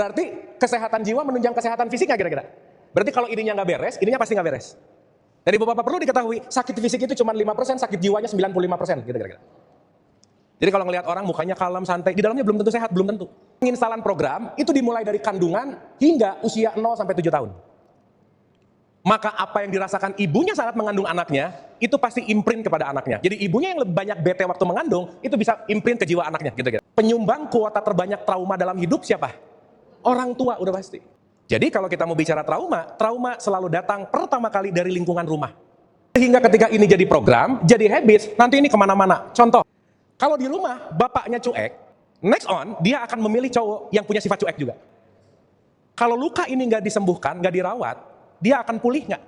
Berarti kesehatan jiwa menunjang kesehatan fisik nggak kira-kira? Berarti kalau ininya nggak beres, ininya pasti nggak beres. Jadi Bapak perlu diketahui, sakit fisik itu cuma 5%, sakit jiwanya 95%, gitu kira-kira. Jadi kalau ngelihat orang mukanya kalem, santai, di dalamnya belum tentu sehat, belum tentu. Penginstalan program itu dimulai dari kandungan hingga usia 0 sampai 7 tahun. Maka apa yang dirasakan ibunya saat mengandung anaknya, itu pasti imprint kepada anaknya. Jadi ibunya yang lebih banyak bete waktu mengandung, itu bisa imprint ke jiwa anaknya, gitu kira. Penyumbang kuota terbanyak trauma dalam hidup siapa? Orang tua, udah pasti. Jadi kalau kita mau bicara trauma, trauma selalu datang pertama kali dari lingkungan rumah. Sehingga ketika ini jadi program, jadi habits, nanti ini kemana-mana. Contoh, kalau di rumah bapaknya cuek, next on dia akan memilih cowok yang punya sifat cuek juga. Kalau luka ini nggak disembuhkan, nggak dirawat, dia akan pulih nggak?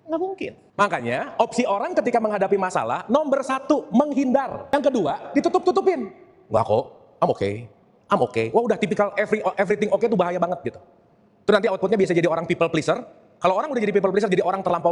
Nggak mungkin. Makanya opsi orang ketika menghadapi masalah, nomor 1 menghindar, yang kedua ditutup-tutupin. Nggak kok, I'm okay. Wah udah tipikal everything okay itu bahaya banget gitu. Itu nanti outputnya bisa jadi orang people pleaser. Kalau orang udah jadi people pleaser, jadi orang terlampau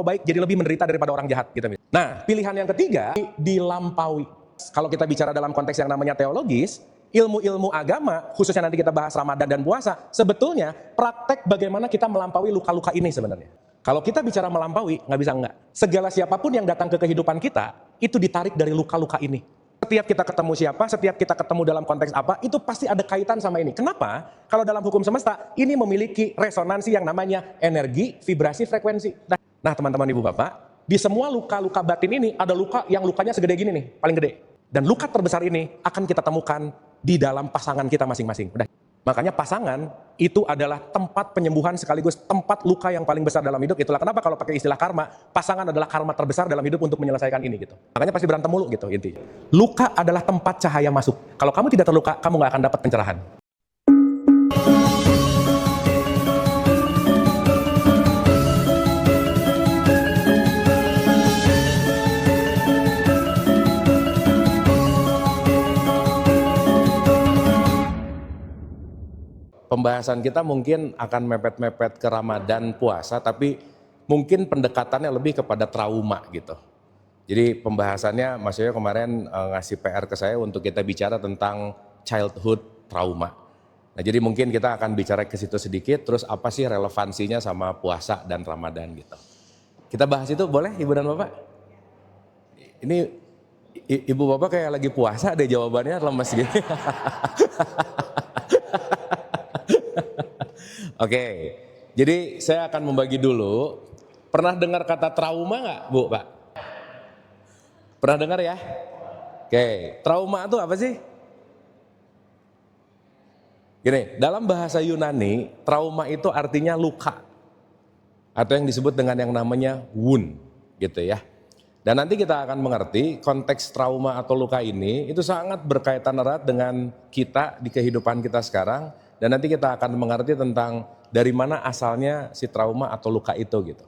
baik jadi lebih menderita daripada orang jahat gitu. Nah, pilihan yang ketiga, dilampaui. Kalau kita bicara dalam konteks yang namanya teologis, ilmu-ilmu agama, khususnya nanti kita bahas Ramadan dan puasa, sebetulnya praktek bagaimana kita melampaui luka-luka ini sebenarnya. Kalau kita bicara melampaui, nggak bisa enggak. Segala siapapun yang datang ke kehidupan kita, itu ditarik dari luka-luka ini. Setiap kita ketemu siapa, setiap kita ketemu dalam konteks apa, itu pasti ada kaitan sama ini. Kenapa? Kalau dalam hukum semesta, ini memiliki resonansi yang namanya energi, vibrasi, frekuensi. Nah teman-teman ibu bapak, di semua luka-luka batin ini, ada luka yang lukanya segede gini nih, paling gede. Dan luka terbesar ini akan kita temukan di dalam pasangan kita masing-masing. Makanya pasangan itu adalah tempat penyembuhan sekaligus tempat luka yang paling besar dalam hidup. Itulah kenapa kalau pakai istilah karma, pasangan adalah karma terbesar dalam hidup untuk menyelesaikan ini gitu. Makanya pasti berantem mulu gitu intinya. Luka adalah tempat cahaya masuk. Kalau kamu tidak terluka, kamu nggak akan dapat pencerahan. Pembahasan kita mungkin akan mepet-mepet ke Ramadan puasa, tapi mungkin pendekatannya lebih kepada trauma gitu. Jadi pembahasannya Mas Yoyo kemarin ngasih PR ke saya untuk kita bicara tentang childhood trauma. Nah jadi mungkin kita akan bicara ke situ sedikit, terus apa sih relevansinya sama puasa dan Ramadan gitu. Kita bahas itu boleh Ibu dan Bapak? Ini Ibu Bapak kayak lagi puasa deh jawabannya lemes gitu. Oke, jadi saya akan membagi dulu. Pernah dengar kata trauma nggak, Bu, Pak? Pernah dengar ya? Oke, trauma itu apa sih? Gini, dalam bahasa Yunani, trauma itu artinya luka. Atau yang disebut dengan yang namanya wound, gitu ya. Dan nanti kita akan mengerti konteks trauma atau luka ini, itu sangat berkaitan erat dengan kita di kehidupan kita sekarang. Dan nanti kita akan mengerti tentang dari mana asalnya si trauma atau luka itu gitu.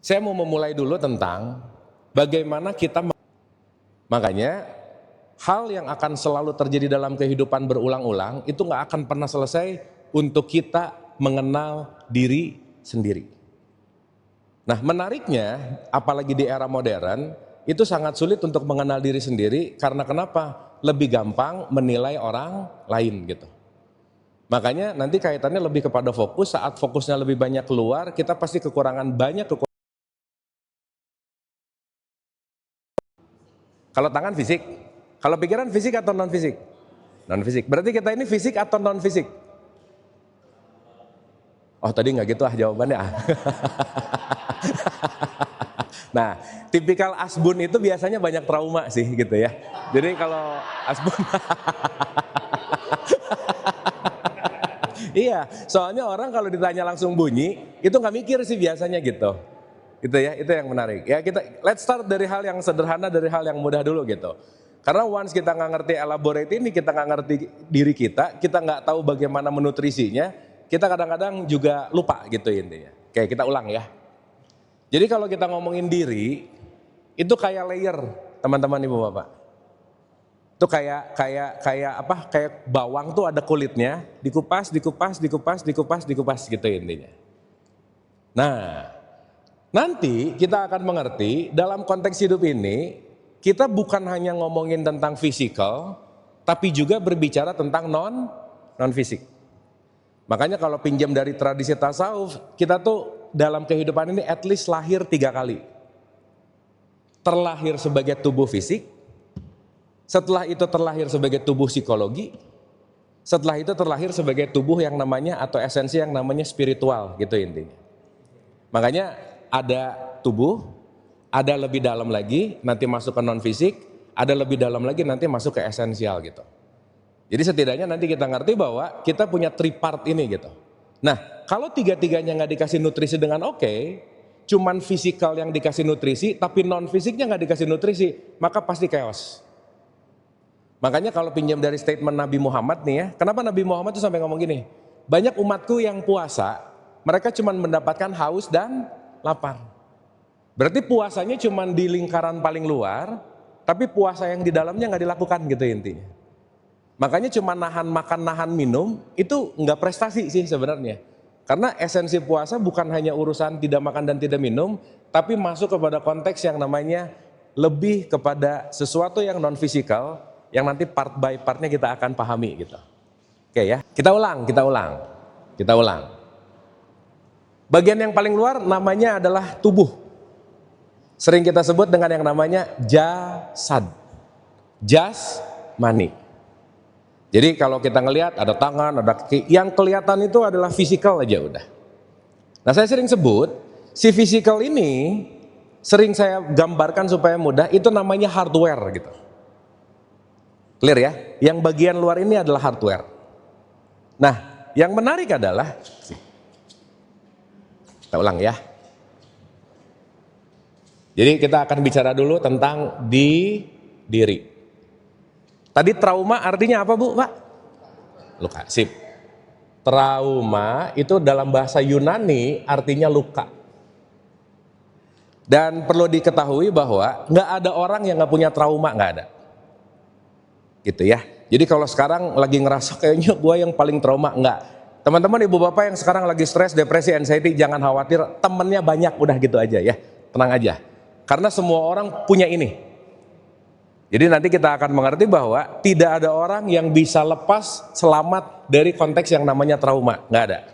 Saya mau memulai dulu tentang bagaimana kita, makanya hal yang akan selalu terjadi dalam kehidupan berulang-ulang itu nggak akan pernah selesai untuk kita mengenal diri sendiri. Nah menariknya, apalagi di era modern, itu sangat sulit untuk mengenal diri sendiri karena kenapa? Lebih gampang menilai orang lain gitu. Makanya nanti kaitannya lebih kepada fokus, saat fokusnya lebih banyak keluar, kita pasti kekurangan banyak kekurangan. Kalau tangan fisik, kalau pikiran fisik atau non fisik? Non fisik. Berarti kita ini fisik atau non fisik? Oh tadi nggak gitu jawabannya. Nah, tipikal asbun itu biasanya banyak trauma sih gitu ya. Jadi kalau asbun iya, soalnya orang kalau ditanya langsung bunyi, itu nggak mikir sih biasanya gitu. Gitu ya, itu yang menarik. Ya kita, let's start dari hal yang sederhana, dari hal yang mudah dulu gitu. Karena once kita nggak ngerti elaborate ini, kita nggak ngerti diri kita nggak tahu bagaimana menutrisinya, kita kadang-kadang juga lupa gitu intinya. Oke, kita ulang ya. Jadi kalau kita ngomongin diri, itu kayak layer, teman-teman ibu bapak. Itu kayak bawang tuh ada kulitnya, dikupas gitu intinya. Nah, nanti kita akan mengerti dalam konteks hidup ini, kita bukan hanya ngomongin tentang fisikal, tapi juga berbicara tentang non Non fisik. Makanya kalau pinjam dari tradisi tasawuf, kita tuh dalam kehidupan ini at least lahir 3 kali. Terlahir sebagai tubuh fisik, setelah itu terlahir sebagai tubuh psikologi, setelah itu terlahir sebagai tubuh yang namanya atau esensi yang namanya spiritual gitu intinya. Makanya ada tubuh, ada lebih dalam lagi, nanti masuk ke non fisik, ada lebih dalam lagi nanti masuk ke esensial gitu. Jadi setidaknya nanti kita ngerti bahwa kita punya 3 part ini gitu. Nah, kalau 3-3-nya nggak dikasih nutrisi dengan oke, cuman fisikal yang dikasih nutrisi, tapi non fisiknya nggak dikasih nutrisi, maka pasti chaos. Makanya kalau pinjam dari statement Nabi Muhammad nih ya, kenapa Nabi Muhammad tuh sampai ngomong gini, banyak umatku yang puasa, mereka cuma mendapatkan haus dan lapar. Berarti puasanya cuma di lingkaran paling luar, tapi puasa yang di dalamnya nggak dilakukan gitu intinya. Makanya cuma nahan makan, nahan minum, itu nggak prestasi sih sebenarnya. Karena esensi puasa bukan hanya urusan tidak makan dan tidak minum, tapi masuk kepada konteks yang namanya lebih kepada sesuatu yang non fisikal, yang nanti part by partnya kita akan pahami gitu. Oke ya, kita ulang. Bagian yang paling luar namanya adalah tubuh. Sering kita sebut dengan yang namanya jasad, jasmani. Jadi kalau kita ngelihat ada tangan, ada kaki, yang kelihatan itu adalah fisikal aja udah. Nah saya sering sebut, si fisikal ini sering saya gambarkan supaya mudah, itu namanya hardware gitu. Clear ya? Yang bagian luar ini adalah hardware. Nah yang menarik adalah, kita ulang ya. Jadi kita akan bicara dulu tentang diri. Tadi trauma artinya apa Bu, Pak? Luka, sip. Trauma itu dalam bahasa Yunani artinya luka. Dan perlu diketahui bahwa nggak ada orang yang nggak punya trauma, nggak ada. Gitu ya. Jadi kalau sekarang lagi ngerasa kayaknya gue yang paling trauma, nggak. Teman-teman ibu bapak yang sekarang lagi stres, depresi, anxiety, jangan khawatir, temennya banyak, udah gitu aja ya. Tenang aja. Karena semua orang punya ini. Jadi nanti kita akan mengerti bahwa tidak ada orang yang bisa lepas selamat dari konteks yang namanya trauma, nggak ada.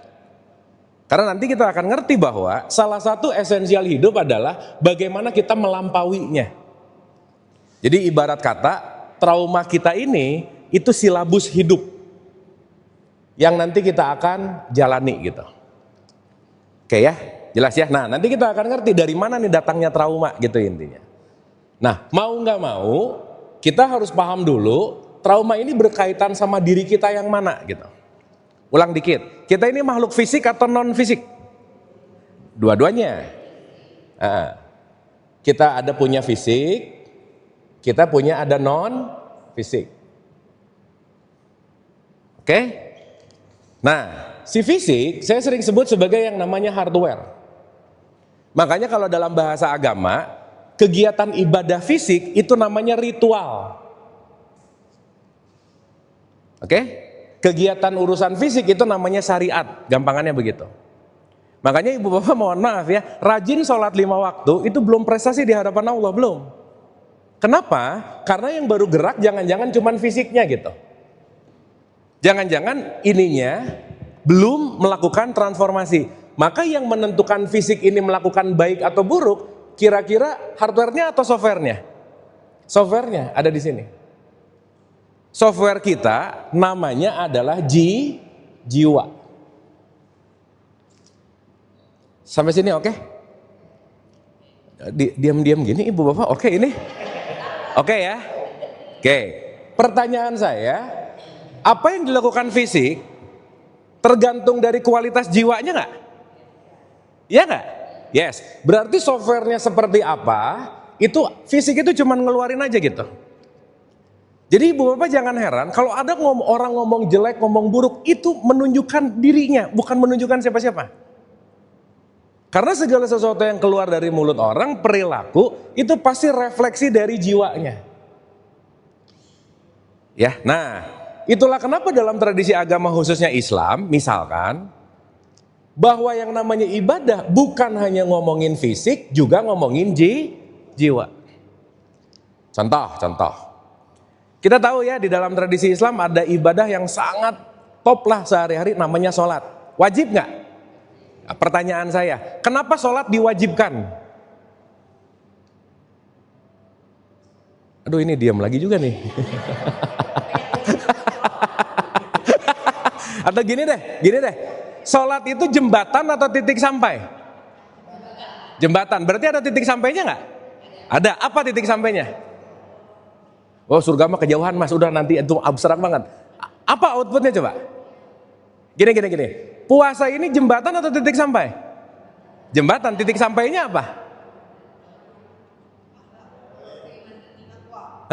Karena nanti kita akan ngerti bahwa salah satu esensial hidup adalah bagaimana kita melampauinya. Jadi ibarat kata trauma kita ini itu silabus hidup yang nanti kita akan jalani gitu. Oke ya, jelas ya. Nah nanti kita akan ngerti dari mana nih datangnya trauma gitu intinya. Nah mau nggak mau kita harus paham dulu trauma ini berkaitan sama diri kita yang mana gitu. Ulang dikit, kita ini makhluk fisik atau non fisik? Dua-duanya. Kita ada punya fisik, kita punya ada non fisik. Oke? Nah, si fisik saya sering sebut sebagai yang namanya hardware. Makanya kalau dalam bahasa agama, kegiatan ibadah fisik itu namanya ritual. Oke? Kegiatan urusan fisik itu namanya syariat, gampangannya begitu. Makanya ibu bapak mohon maaf ya, rajin sholat 5 waktu itu belum prestasi di hadapan Allah, belum. Kenapa? Karena yang baru gerak jangan-jangan cuman fisiknya gitu. Jangan-jangan ininya belum melakukan transformasi. Maka yang menentukan fisik ini melakukan baik atau buruk, kira-kira hardware-nya atau software-nya? Software-nya ada di sini. Software kita namanya adalah jiwa. Sampai sini oke? Diam-diam gini ibu bapak, oke ini? Oke ya? Oke. Pertanyaan saya, apa yang dilakukan fisik tergantung dari kualitas jiwanya nggak? Iya nggak? Yes, berarti softwarenya seperti apa, itu fisik itu cuma ngeluarin aja gitu. Jadi ibu bapak jangan heran, kalau ada orang ngomong jelek, ngomong buruk, itu menunjukkan dirinya, bukan menunjukkan siapa-siapa. Karena segala sesuatu yang keluar dari mulut orang, perilaku, itu pasti refleksi dari jiwanya. Ya, nah itulah kenapa dalam tradisi agama khususnya Islam, misalkan, bahwa yang namanya ibadah bukan hanya ngomongin fisik, juga ngomongin jiwa. Contoh. Kita tahu ya di dalam tradisi Islam ada ibadah yang sangat top lah sehari-hari namanya sholat. Wajib nggak? Nah, pertanyaan saya, kenapa sholat diwajibkan? Aduh, ini diam lagi juga nih. Atau gini deh. Sholat itu jembatan atau titik sampai? Jembatan, berarti ada titik sampainya nggak? Ada, apa titik sampainya? Oh, surga mah kejauhan mas, udah nanti itu abstrak banget. Apa outputnya coba? Gini. Puasa ini jembatan atau titik sampai? Jembatan, titik sampainya apa?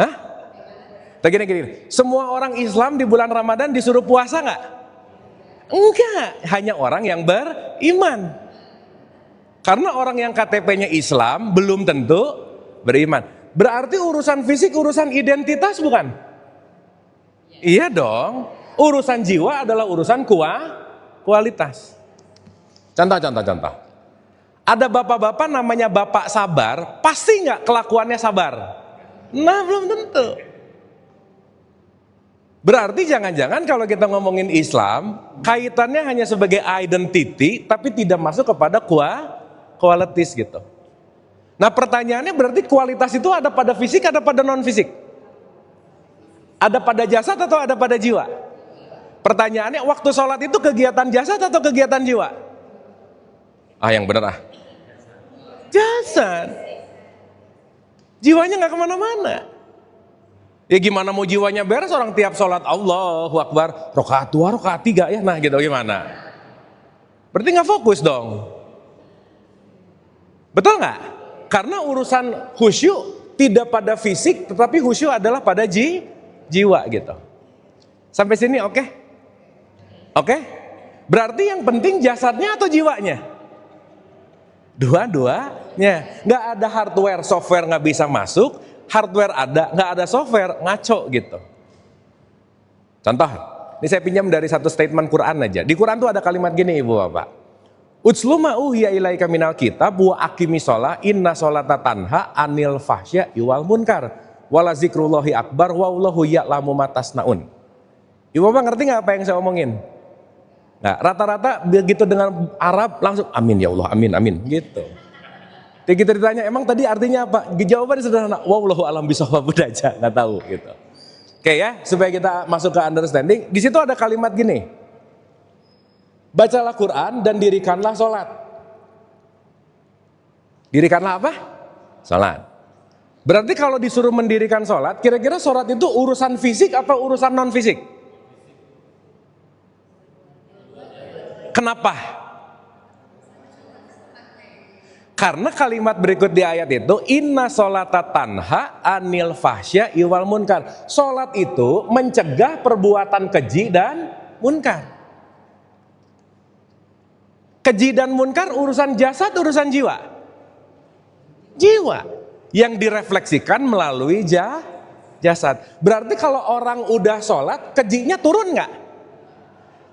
Hah? Gini. Semua orang Islam di bulan Ramadan disuruh puasa nggak? Enggak, hanya orang yang beriman. Karena orang yang KTP-nya Islam belum tentu beriman. Berarti urusan fisik, urusan identitas bukan? Iya dong. Urusan jiwa adalah urusan kualitas. Contoh. Ada bapak-bapak namanya bapak sabar, pasti nggak kelakuannya sabar? Nah, belum tentu. Berarti jangan-jangan kalau kita ngomongin Islam, kaitannya hanya sebagai identity, tapi tidak masuk kepada qualities gitu. Nah pertanyaannya berarti kualitas itu ada pada fisik, ada pada non fisik? Ada pada jasad atau ada pada jiwa? Pertanyaannya waktu sholat itu kegiatan jasad atau kegiatan jiwa? Yang benar jasad. Jiwanya nggak kemana-mana. Ya gimana mau jiwanya beres orang tiap sholat Allahu Akbar, rakaat 2, rakaat 3 ya, nah gitu gimana? Berarti nggak fokus dong. Betul nggak? Karena urusan khusyuk tidak pada fisik, tetapi khusyuk adalah pada jiwa gitu. Sampai sini oke? Oke? Berarti yang penting jasadnya atau jiwanya? Dua-duanya. Nggak ada hardware, software nggak bisa masuk. Hardware ada, nggak ada software, ngaco gitu. Contoh, ini saya pinjam dari satu statement Quran aja. Di Quran tuh ada kalimat gini ibu bapak. Utslu ma uhiya ilaika minal kitab wa aqimis shalah inna sholata tanha anil fahsya wal munkar wala zikrullahi akbar wallahu ya'lamu ma tasnaun. Ibu bapak ngerti nggak apa yang saya omongin? Nah, rata-rata begitu dengan Arab langsung amin ya Allah, amin gitu. Jadi kita ditanya emang tadi artinya apa? Jawabannya sederhana, wallahu alam bisawab aja, nggak tahu gitu. Oke ya, supaya kita masuk ke understanding, di situ ada kalimat gini. Bacalah Quran dan dirikanlah sholat. Dirikanlah apa? Sholat. Berarti kalau disuruh mendirikan sholat, kira-kira sholat itu urusan fisik atau urusan non fisik? Kenapa? Karena kalimat berikut di ayat itu, inna sholata tanha anil fahsya wal munkar. Sholat itu mencegah perbuatan keji dan munkar. Keji dan munkar urusan jasad, urusan jiwa. Jiwa yang direfleksikan melalui jasad. Berarti kalau orang udah sholat, kejinya turun nggak?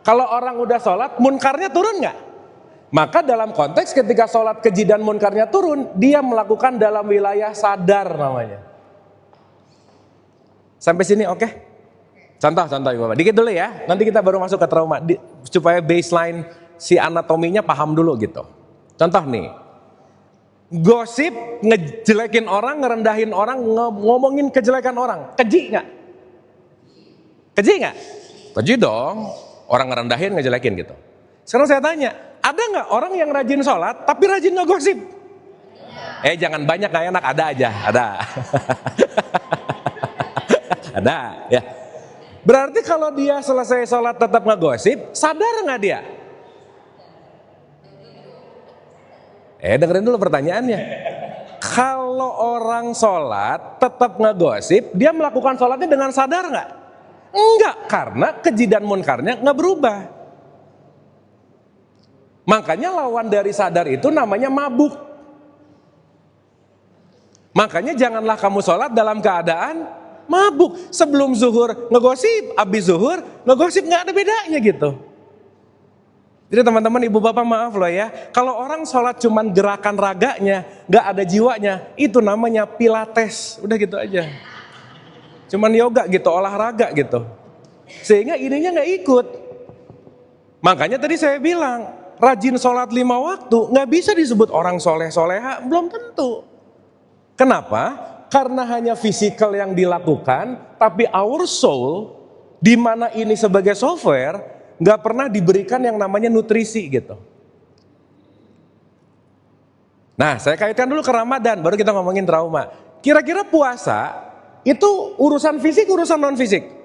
Kalau orang udah sholat, munkarnya turun nggak? Maka dalam konteks ketika sholat keji dan munkarnya turun, dia melakukan dalam wilayah sadar namanya. Sampai sini oke? Contoh Ibu Bapak. Dikit dulu ya, nanti kita baru masuk ke trauma. Supaya baseline si anatominya paham dulu gitu. Contoh nih, gosip, ngejelekin orang, ngerendahin orang, ngomongin kejelekan orang, keji nggak? Keji nggak? Keji dong, orang ngerendahin, ngejelekin gitu. Sekarang saya tanya, ada nggak orang yang rajin sholat tapi rajin ngegosip? Jangan banyak nggak enak, ada aja, ada. Ada ya. Berarti kalau dia selesai sholat tetap ngegosip, sadar nggak dia? Dengerin dulu pertanyaannya. Kalau orang sholat tetap ngegosip, dia melakukan sholatnya dengan sadar nggak? Enggak, karena keji dan munkarnya nggak berubah. Makanya lawan dari sadar itu namanya mabuk. Makanya janganlah kamu sholat dalam keadaan mabuk. Sebelum zuhur ngegosip, habis zuhur ngegosip, nggak ada bedanya gitu. Jadi teman-teman, ibu bapak maaf loh ya, kalau orang sholat cuman gerakan raganya, nggak ada jiwanya, itu namanya pilates, udah gitu aja. Cuman yoga gitu, olahraga gitu. Sehingga ininya nggak ikut. Makanya tadi saya bilang, rajin sholat 5 waktu nggak bisa disebut orang soleh soleha, belum tentu. Kenapa? Karena hanya fisikal yang dilakukan, tapi our soul, di mana ini sebagai software, nggak pernah diberikan yang namanya nutrisi gitu. Nah, saya kaitkan dulu ke Ramadan, baru kita ngomongin trauma. Kira-kira puasa itu urusan fisik, urusan non fisik?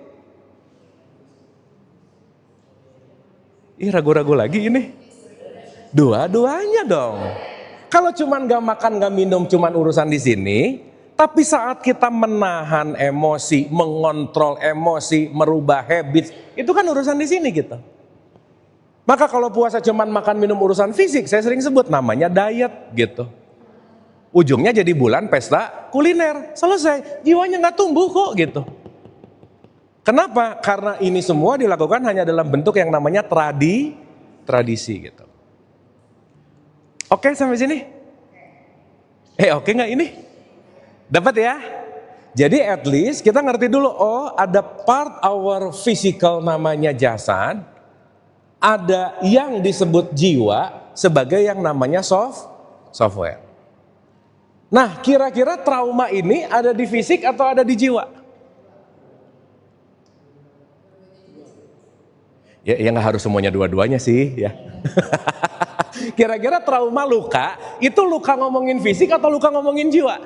Ih, ragu-ragu lagi ini. Dua-duanya dong. Kalau cuman gak makan, gak minum, cuman urusan di sini. Tapi saat kita menahan emosi, mengontrol emosi, merubah habits, itu kan urusan di sini gitu. Maka kalau puasa cuman makan minum urusan fisik, saya sering sebut namanya diet gitu. Ujungnya jadi bulan pesta kuliner, selesai. Jiwanya gak tumbuh kok gitu. Kenapa? Karena ini semua dilakukan hanya dalam bentuk yang namanya tradisi gitu. Oke sampai sini? Oke nggak ini? Dapat ya? Jadi at least kita ngerti dulu, oh ada part our physical namanya jasad, ada yang disebut jiwa sebagai yang namanya software. Nah kira-kira trauma ini ada di fisik atau ada di jiwa? Ya nggak harus semuanya dua-duanya sih ya. Kira-kira trauma luka, itu luka ngomongin fisik atau luka ngomongin jiwa?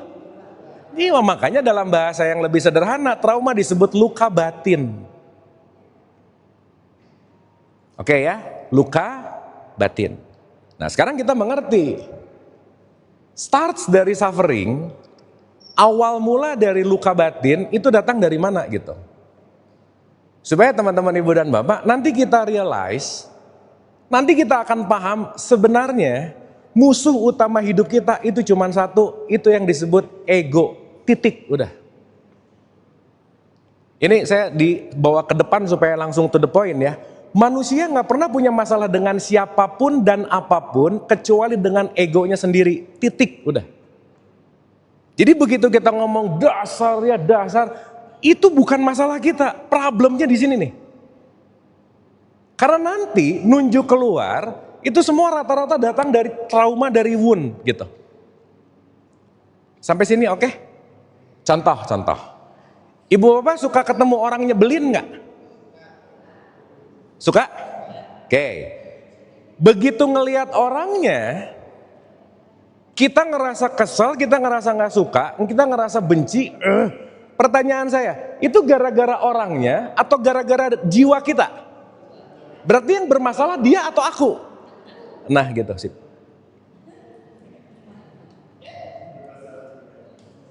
Jiwa, makanya dalam bahasa yang lebih sederhana, trauma disebut luka batin. Oke ya, luka batin. Nah sekarang kita mengerti, starts dari suffering, awal mula dari luka batin, itu datang dari mana gitu. Supaya teman-teman ibu dan bapak, nanti kita realize, nanti kita akan paham sebenarnya musuh utama hidup kita itu cuma satu, itu yang disebut ego, titik, udah. Ini saya dibawa ke depan supaya langsung to the point ya. Manusia gak pernah punya masalah dengan siapapun dan apapun kecuali dengan egonya sendiri, titik, udah. Jadi begitu kita ngomong dasar ya dasar, itu bukan masalah kita, problemnya di sini nih. Karena nanti nunjuk keluar, itu semua rata-rata datang dari trauma, dari wound gitu. Sampai sini oke? Contoh. Ibu bapak suka ketemu orang nyebelin gak? Suka? Oke. Begitu ngelihat orangnya, kita ngerasa kesel, kita ngerasa gak suka, kita ngerasa benci. Pertanyaan saya, itu gara-gara orangnya atau gara-gara jiwa kita? Berarti yang bermasalah dia atau aku? Nah gitu sih.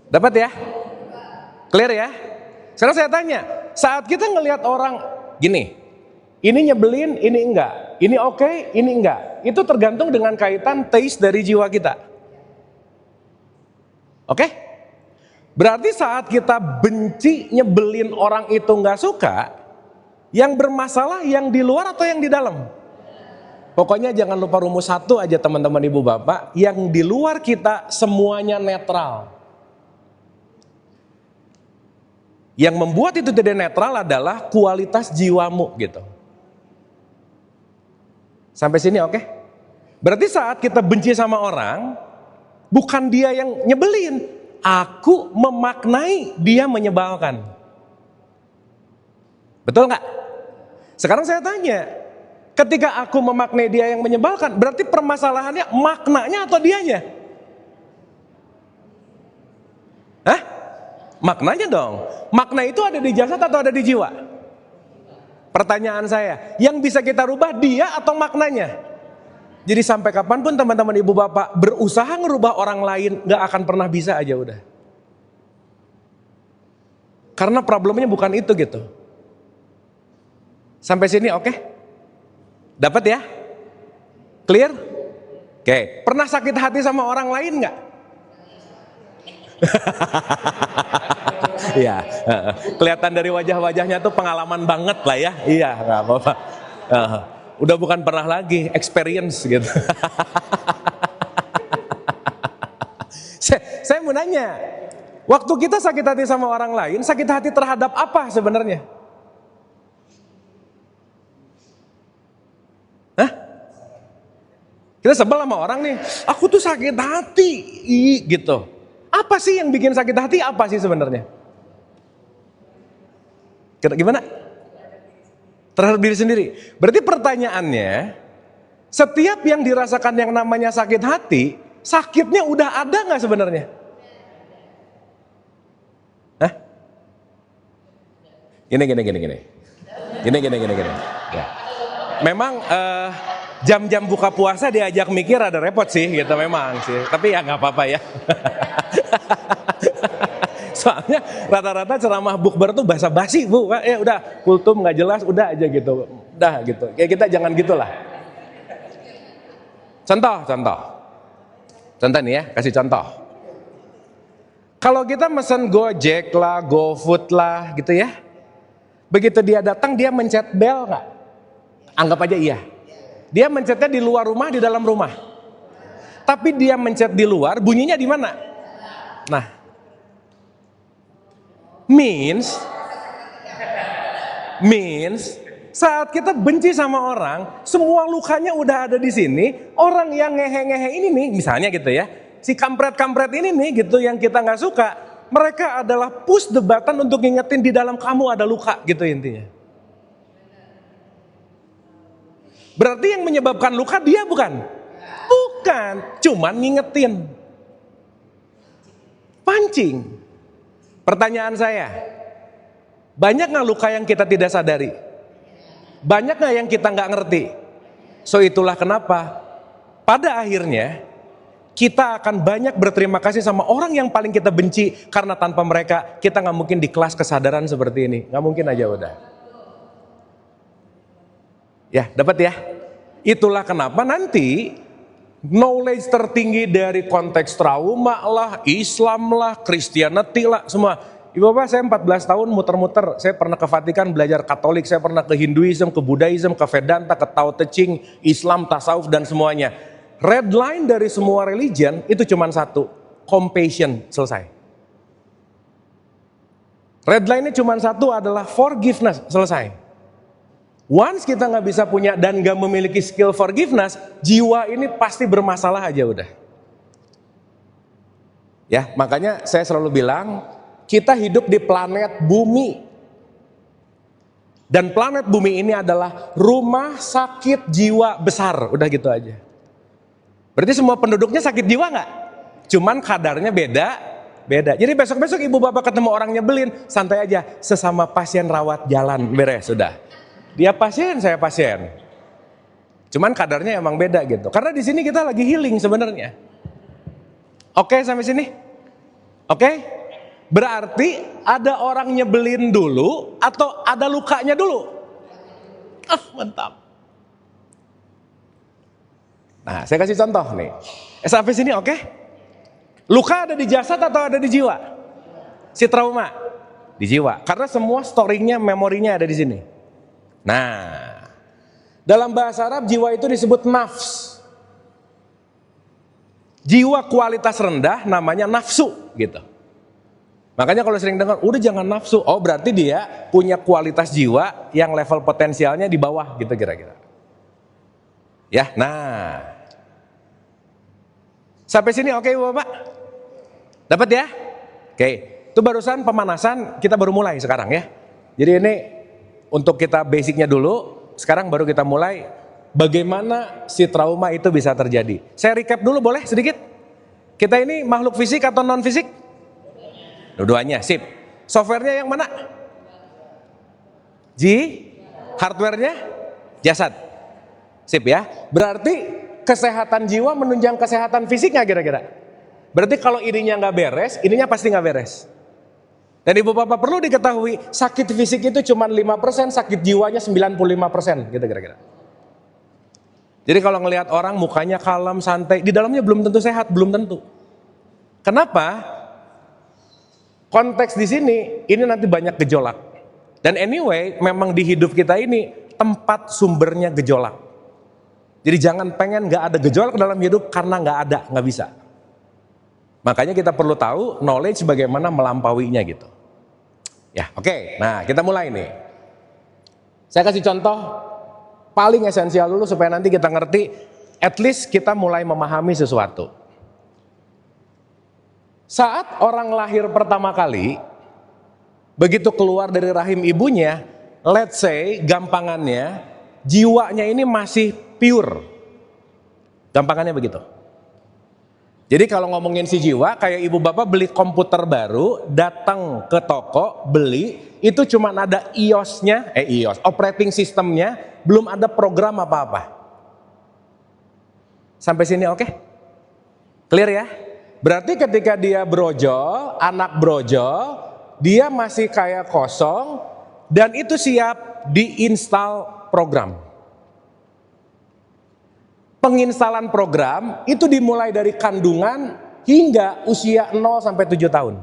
Dapat ya? Clear ya? Sekarang saya tanya, saat kita ngelihat orang gini, ini nyebelin, ini enggak, ini oke, ini enggak, itu tergantung dengan kaitan taste dari jiwa kita. Oke? Berarti saat kita benci, nyebelin orang itu enggak suka, yang bermasalah yang di luar atau yang di dalam? Pokoknya jangan lupa rumus satu aja teman-teman ibu bapak, yang di luar kita semuanya netral. Yang membuat itu tidak netral adalah kualitas jiwamu gitu. Sampai sini oke? Berarti saat kita benci sama orang, bukan dia yang nyebelin, aku memaknai dia menyebalkan. Betul nggak? Sekarang saya tanya, ketika aku memaknai dia yang menyebalkan, berarti permasalahannya maknanya atau dianya? Hah? Maknanya dong. Makna itu ada di jasad atau ada di jiwa? Pertanyaan saya, yang bisa kita rubah dia atau maknanya? Jadi sampai kapanpun teman-teman ibu bapak berusaha ngerubah orang lain, gak akan pernah bisa aja udah. Karena problemnya bukan itu gitu. Sampai sini oke? Dapat ya? Clear? Oke. Pernah sakit hati sama orang lain nggak? Iya. Kelihatan dari wajah-wajahnya tuh pengalaman banget lah ya. Iya, nggak apa-apa. Udah bukan pernah lagi, experience gitu. Saya mau nanya, waktu kita sakit hati sama orang lain, sakit hati terhadap apa sebenarnya? Kita sebel sama orang nih, aku tuh sakit hati, gitu. Apa sih yang bikin sakit hati? Apa sih sebenarnya? Gimana? Terhadap diri sendiri. Berarti pertanyaannya, setiap yang dirasakan yang namanya sakit hati, sakitnya udah ada nggak sebenarnya? Hah? Gini. Ya. Memang jam-jam buka puasa diajak mikir ada repot sih, gitu memang sih. Tapi ya nggak apa-apa ya. Soalnya rata-rata ceramah bukber tuh basa-basi bu, ya udah kultum nggak jelas, udah aja gitu, udah gitu. Kayak kita jangan gitulah. Contoh nih ya, kasih contoh. Kalau kita mesen Gojek lah, GoFood lah, gitu ya. Begitu dia datang, dia mencet bel nggak? Anggap aja iya. Dia mencetnya di luar rumah, di dalam rumah. Tapi dia mencet di luar, bunyinya di mana? Nah, means saat kita benci sama orang, semua lukanya udah ada di sini. Orang yang ngehe-ngehe ini nih, misalnya gitu ya, si kampret-kampret ini nih gitu yang kita nggak suka, mereka adalah push the button untuk ngingetin di dalam kamu ada luka gitu intinya. Berarti yang menyebabkan luka dia bukan? Bukan, cuman ngingetin. Pancing. Pertanyaan saya, banyak nggak luka yang kita tidak sadari? Banyak nggak yang kita nggak ngerti? So itulah kenapa pada akhirnya kita akan banyak berterima kasih sama orang yang paling kita benci, karena tanpa mereka kita nggak mungkin di kelas kesadaran seperti ini, nggak mungkin aja udah. Ya dapat ya. Itulah kenapa nanti knowledge tertinggi dari konteks trauma lah, Islam lah, Christianity lah, semua. Ibu bapak, saya 14 tahun muter-muter, saya pernah ke Vatikan belajar Katolik, saya pernah ke Hinduism, ke Buddhism, ke Vedanta, ke Tao Te Ching, Islam, tasawuf dan semuanya. Red line dari semua religion itu cuma satu, compassion, selesai. Red line-nya cuma satu, adalah forgiveness, selesai. Once kita nggak bisa punya dan nggak memiliki skill forgiveness, jiwa ini pasti bermasalah aja udah. Ya, makanya saya selalu bilang, kita hidup di planet bumi. Dan planet bumi ini adalah rumah sakit jiwa besar, udah gitu aja. Berarti semua penduduknya sakit jiwa nggak? Cuman kadarnya beda. Jadi besok-besok ibu bapak ketemu orang nyebelin, santai aja, sesama pasien rawat jalan, beres, sudah. Dia pasien, saya pasien. Cuman kadarnya emang beda gitu. Karena di sini kita lagi healing sebenarnya. Oke sampai sini? Oke? Berarti ada orang nyebelin dulu atau ada lukanya dulu? Mantap. Nah, saya kasih contoh nih. Sampai sini oke? Luka ada di jasad atau ada di jiwa? Si trauma di jiwa. Karena semua story-nya, memorinya ada di sini. Nah, dalam bahasa Arab jiwa itu disebut nafs. Jiwa kualitas rendah namanya nafsu gitu. Makanya kalau sering dengar, udah jangan nafsu. Oh berarti dia punya kualitas jiwa yang level potensialnya di bawah gitu kira-kira. Ya, nah. Sampai sini oke Bapak? Dapat ya? Oke, itu barusan pemanasan, kita baru mulai sekarang ya. Jadi ini untuk kita basicnya dulu, sekarang baru kita mulai bagaimana si trauma itu bisa terjadi. Saya recap dulu boleh sedikit? Kita ini makhluk fisik atau non fisik? Dua-duanya, sip. Softwarenya yang mana? Hardwarenya? Jasad. Sip ya. Berarti kesehatan jiwa menunjang kesehatan fisik nggak kira-kira? Berarti kalau ininya nggak beres, ininya pasti nggak beres. Dan ibu bapak perlu diketahui, sakit fisik itu cuma 5%, sakit jiwanya 95% gitu kira-kira. Jadi kalau ngelihat orang mukanya kalem, santai, di dalamnya belum tentu sehat, belum tentu. Kenapa? Konteks di sini, ini nanti banyak gejolak. Dan anyway, memang di hidup kita ini tempat sumbernya gejolak. Jadi jangan pengen nggak ada gejolak dalam hidup karena nggak ada, nggak bisa. Makanya kita perlu tahu knowledge bagaimana melampauinya gitu. Ya, oke. Nah, kita mulai nih. Saya kasih contoh paling esensial dulu supaya nanti kita ngerti at least kita mulai memahami sesuatu. Saat orang lahir pertama kali, begitu keluar dari rahim ibunya, let's say gampangannya, jiwanya ini masih pure. Gampangannya begitu. Jadi kalau ngomongin si jiwa, kayak ibu bapak beli komputer baru, datang ke toko, beli, itu cuma ada iOS-nya, operating system-nya, belum ada program apa-apa. Sampai sini oke? Clear ya? Berarti ketika dia brojol, anak brojol, dia masih kayak kosong, dan itu siap diinstal program. Penginstalan program itu dimulai dari kandungan hingga usia 0 sampai 7 tahun.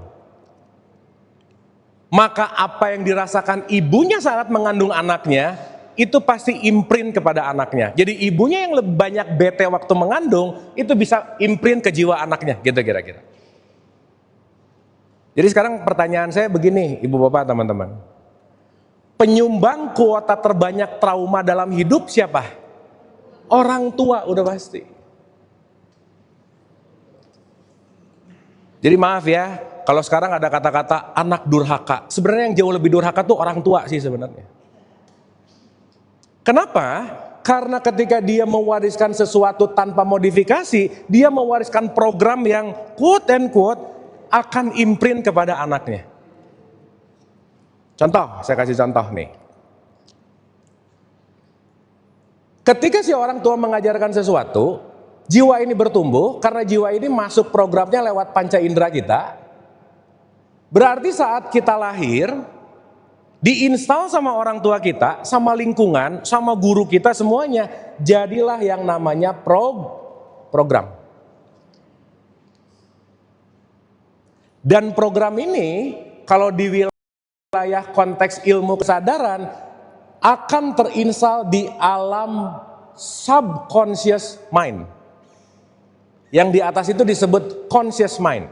Maka apa yang dirasakan ibunya saat mengandung anaknya, itu pasti imprint kepada anaknya. Jadi ibunya yang lebih banyak bete waktu mengandung, itu bisa imprint ke jiwa anaknya, gitu kira-kira. Jadi sekarang pertanyaan saya begini, ibu bapak teman-teman. Penyumbang kuota terbanyak trauma dalam hidup siapa? Orang tua udah pasti. Jadi maaf ya, kalau sekarang ada kata-kata anak durhaka. Sebenarnya yang jauh lebih durhaka tuh orang tua sih sebenarnya. Kenapa? Karena ketika dia mewariskan sesuatu tanpa modifikasi, dia mewariskan program yang quote and quote akan imprint kepada anaknya. Contoh, saya kasih contoh nih. Ketika si orang tua mengajarkan sesuatu, jiwa ini bertumbuh, karena jiwa ini masuk programnya lewat panca indera kita. Berarti saat kita lahir, diinstal sama orang tua kita, sama lingkungan, sama guru kita semuanya, jadilah yang namanya program. Dan program ini, kalau di wilayah konteks ilmu kesadaran, akan terinstal di alam subconscious mind. Yang di atas itu disebut conscious mind.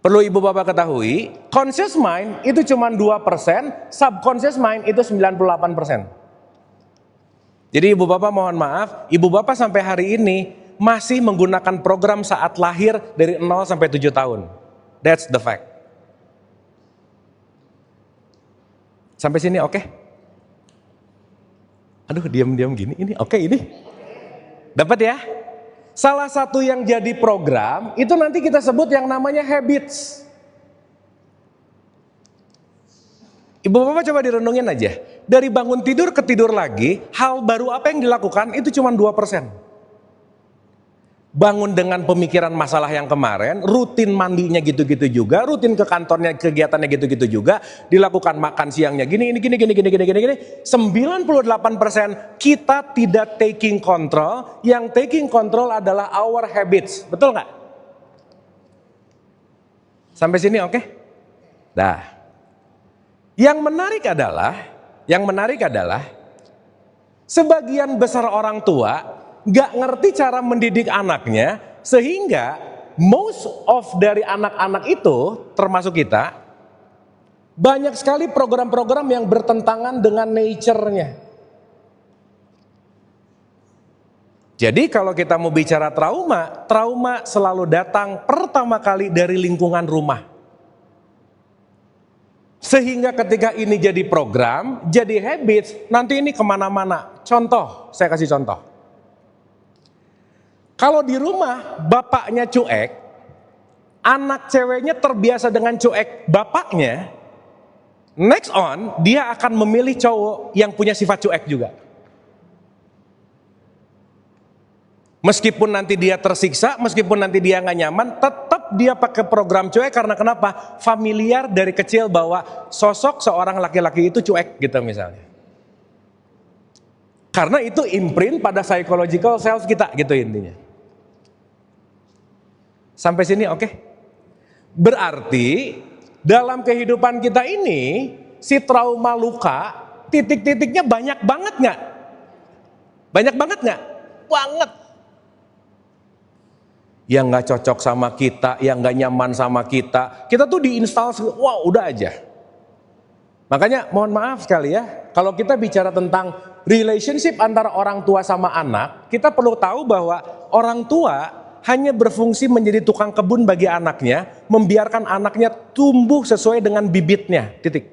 Perlu ibu bapak ketahui, conscious mind itu cuma 2%, subconscious mind itu 98%. Jadi ibu bapak mohon maaf, ibu bapak sampai hari ini masih menggunakan program saat lahir dari 0 sampai 7 tahun. That's the fact. Sampai sini oke? Aduh diam-diam gini, ini oke ini? Dapat ya? Salah satu yang jadi program, itu nanti kita sebut yang namanya habits. Ibu bapak coba direnungin aja. Dari bangun tidur ke tidur lagi, hal baru apa yang dilakukan itu cuma 2%. Bangun dengan pemikiran masalah yang kemarin, rutin mandinya gitu-gitu juga, rutin ke kantornya, kegiatannya gitu-gitu juga, dilakukan makan siangnya gini, 98% kita tidak taking control, yang taking control adalah our habits, betul nggak? Sampai sini oke? Nah, yang menarik adalah sebagian besar orang tua gak ngerti cara mendidik anaknya, sehingga most of dari anak-anak itu, termasuk kita, banyak sekali program-program yang bertentangan dengan nature-nya. Jadi kalau kita mau bicara trauma selalu datang pertama kali dari lingkungan rumah. Sehingga ketika ini jadi program, jadi habits, nanti ini kemana-mana. Contoh, saya kasih contoh. Kalau di rumah bapaknya cuek, anak ceweknya terbiasa dengan cuek bapaknya, next on dia akan memilih cowok yang punya sifat cuek juga. Meskipun nanti dia tersiksa, meskipun nanti dia nggak nyaman, tetap dia pakai program cuek. Karena kenapa? Familiar dari kecil bahwa sosok seorang laki-laki itu cuek gitu misalnya. Karena itu imprint pada psychological self kita gitu intinya. Sampai sini oke? Berarti dalam kehidupan kita ini si trauma luka titik-titiknya banyak banget nggak? Banyak banget nggak? Banget. Yang nggak cocok sama kita, yang nggak nyaman sama kita tuh diinstal, wah udah aja. Makanya mohon maaf sekali ya, kalau kita bicara tentang relationship antara orang tua sama anak, kita perlu tahu bahwa orang tua hanya berfungsi menjadi tukang kebun bagi anaknya, membiarkan anaknya tumbuh sesuai dengan bibitnya, titik.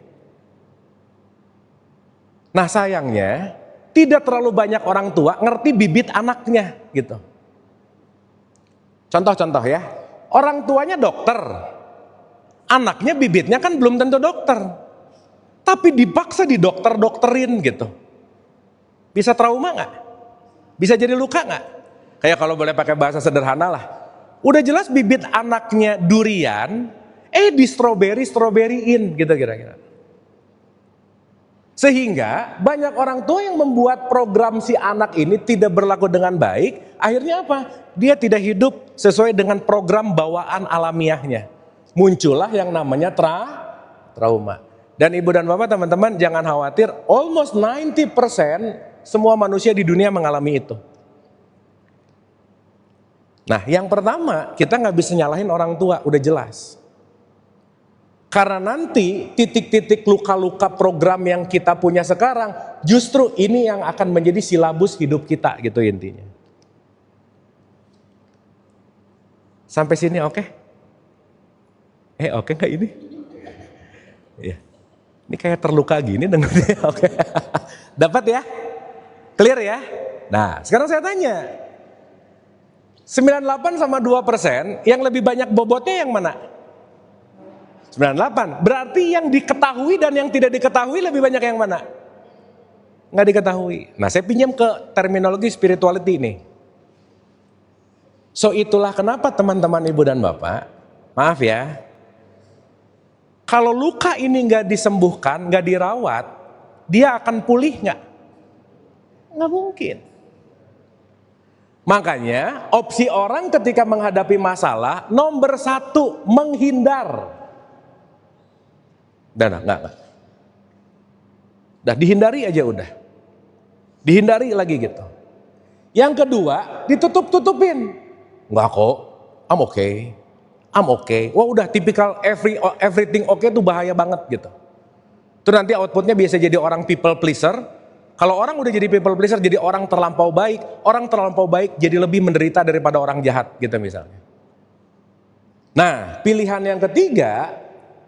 Nah sayangnya, tidak terlalu banyak orang tua ngerti bibit anaknya gitu. Contoh-contoh ya, orang tuanya dokter, anaknya bibitnya kan belum tentu dokter, tapi dipaksa didokter-dokterin gitu. Bisa trauma nggak? Bisa jadi luka nggak? Kayak kalau boleh pakai bahasa sederhana lah, udah jelas bibit anaknya durian, di strawberry-in gitu kira-kira. Sehingga banyak orang tua yang membuat program si anak ini tidak berlaku dengan baik, akhirnya apa? Dia tidak hidup sesuai dengan program bawaan alamiahnya. Muncullah yang namanya trauma. Dan ibu dan bapak teman-teman jangan khawatir, almost 90% semua manusia di dunia mengalami itu. Nah yang pertama, kita nggak bisa nyalahin orang tua, udah jelas. Karena nanti titik-titik luka-luka program yang kita punya sekarang, justru ini yang akan menjadi silabus hidup kita gitu intinya. Sampai sini oke? Oke nggak ini? Iya. Ini kayak terluka gini dengarnya, oke. Dapat ya? Clear ya? Nah sekarang saya tanya, 98 sama 2%, yang lebih banyak bobotnya yang mana? 98, berarti yang diketahui dan yang tidak diketahui lebih banyak yang mana? Nggak diketahui. Nah saya pinjam ke terminologi spirituality ini. So itulah kenapa teman-teman ibu dan bapak, maaf ya, kalau luka ini nggak disembuhkan, nggak dirawat, dia akan pulih nggak? Nggak mungkin. Makanya opsi orang ketika menghadapi masalah, nomor 1, menghindar. Enggak. Dah dihindari aja udah. Dihindari lagi gitu. Yang kedua, ditutup-tutupin. Enggak kok, I'm okay. Wah udah tipikal everything okay itu bahaya banget gitu. Itu nanti outputnya biasa jadi orang people pleaser. Kalau orang udah jadi people pleaser, jadi orang terlampau baik. Orang terlampau baik jadi lebih menderita daripada orang jahat gitu misalnya. Nah pilihan yang ketiga,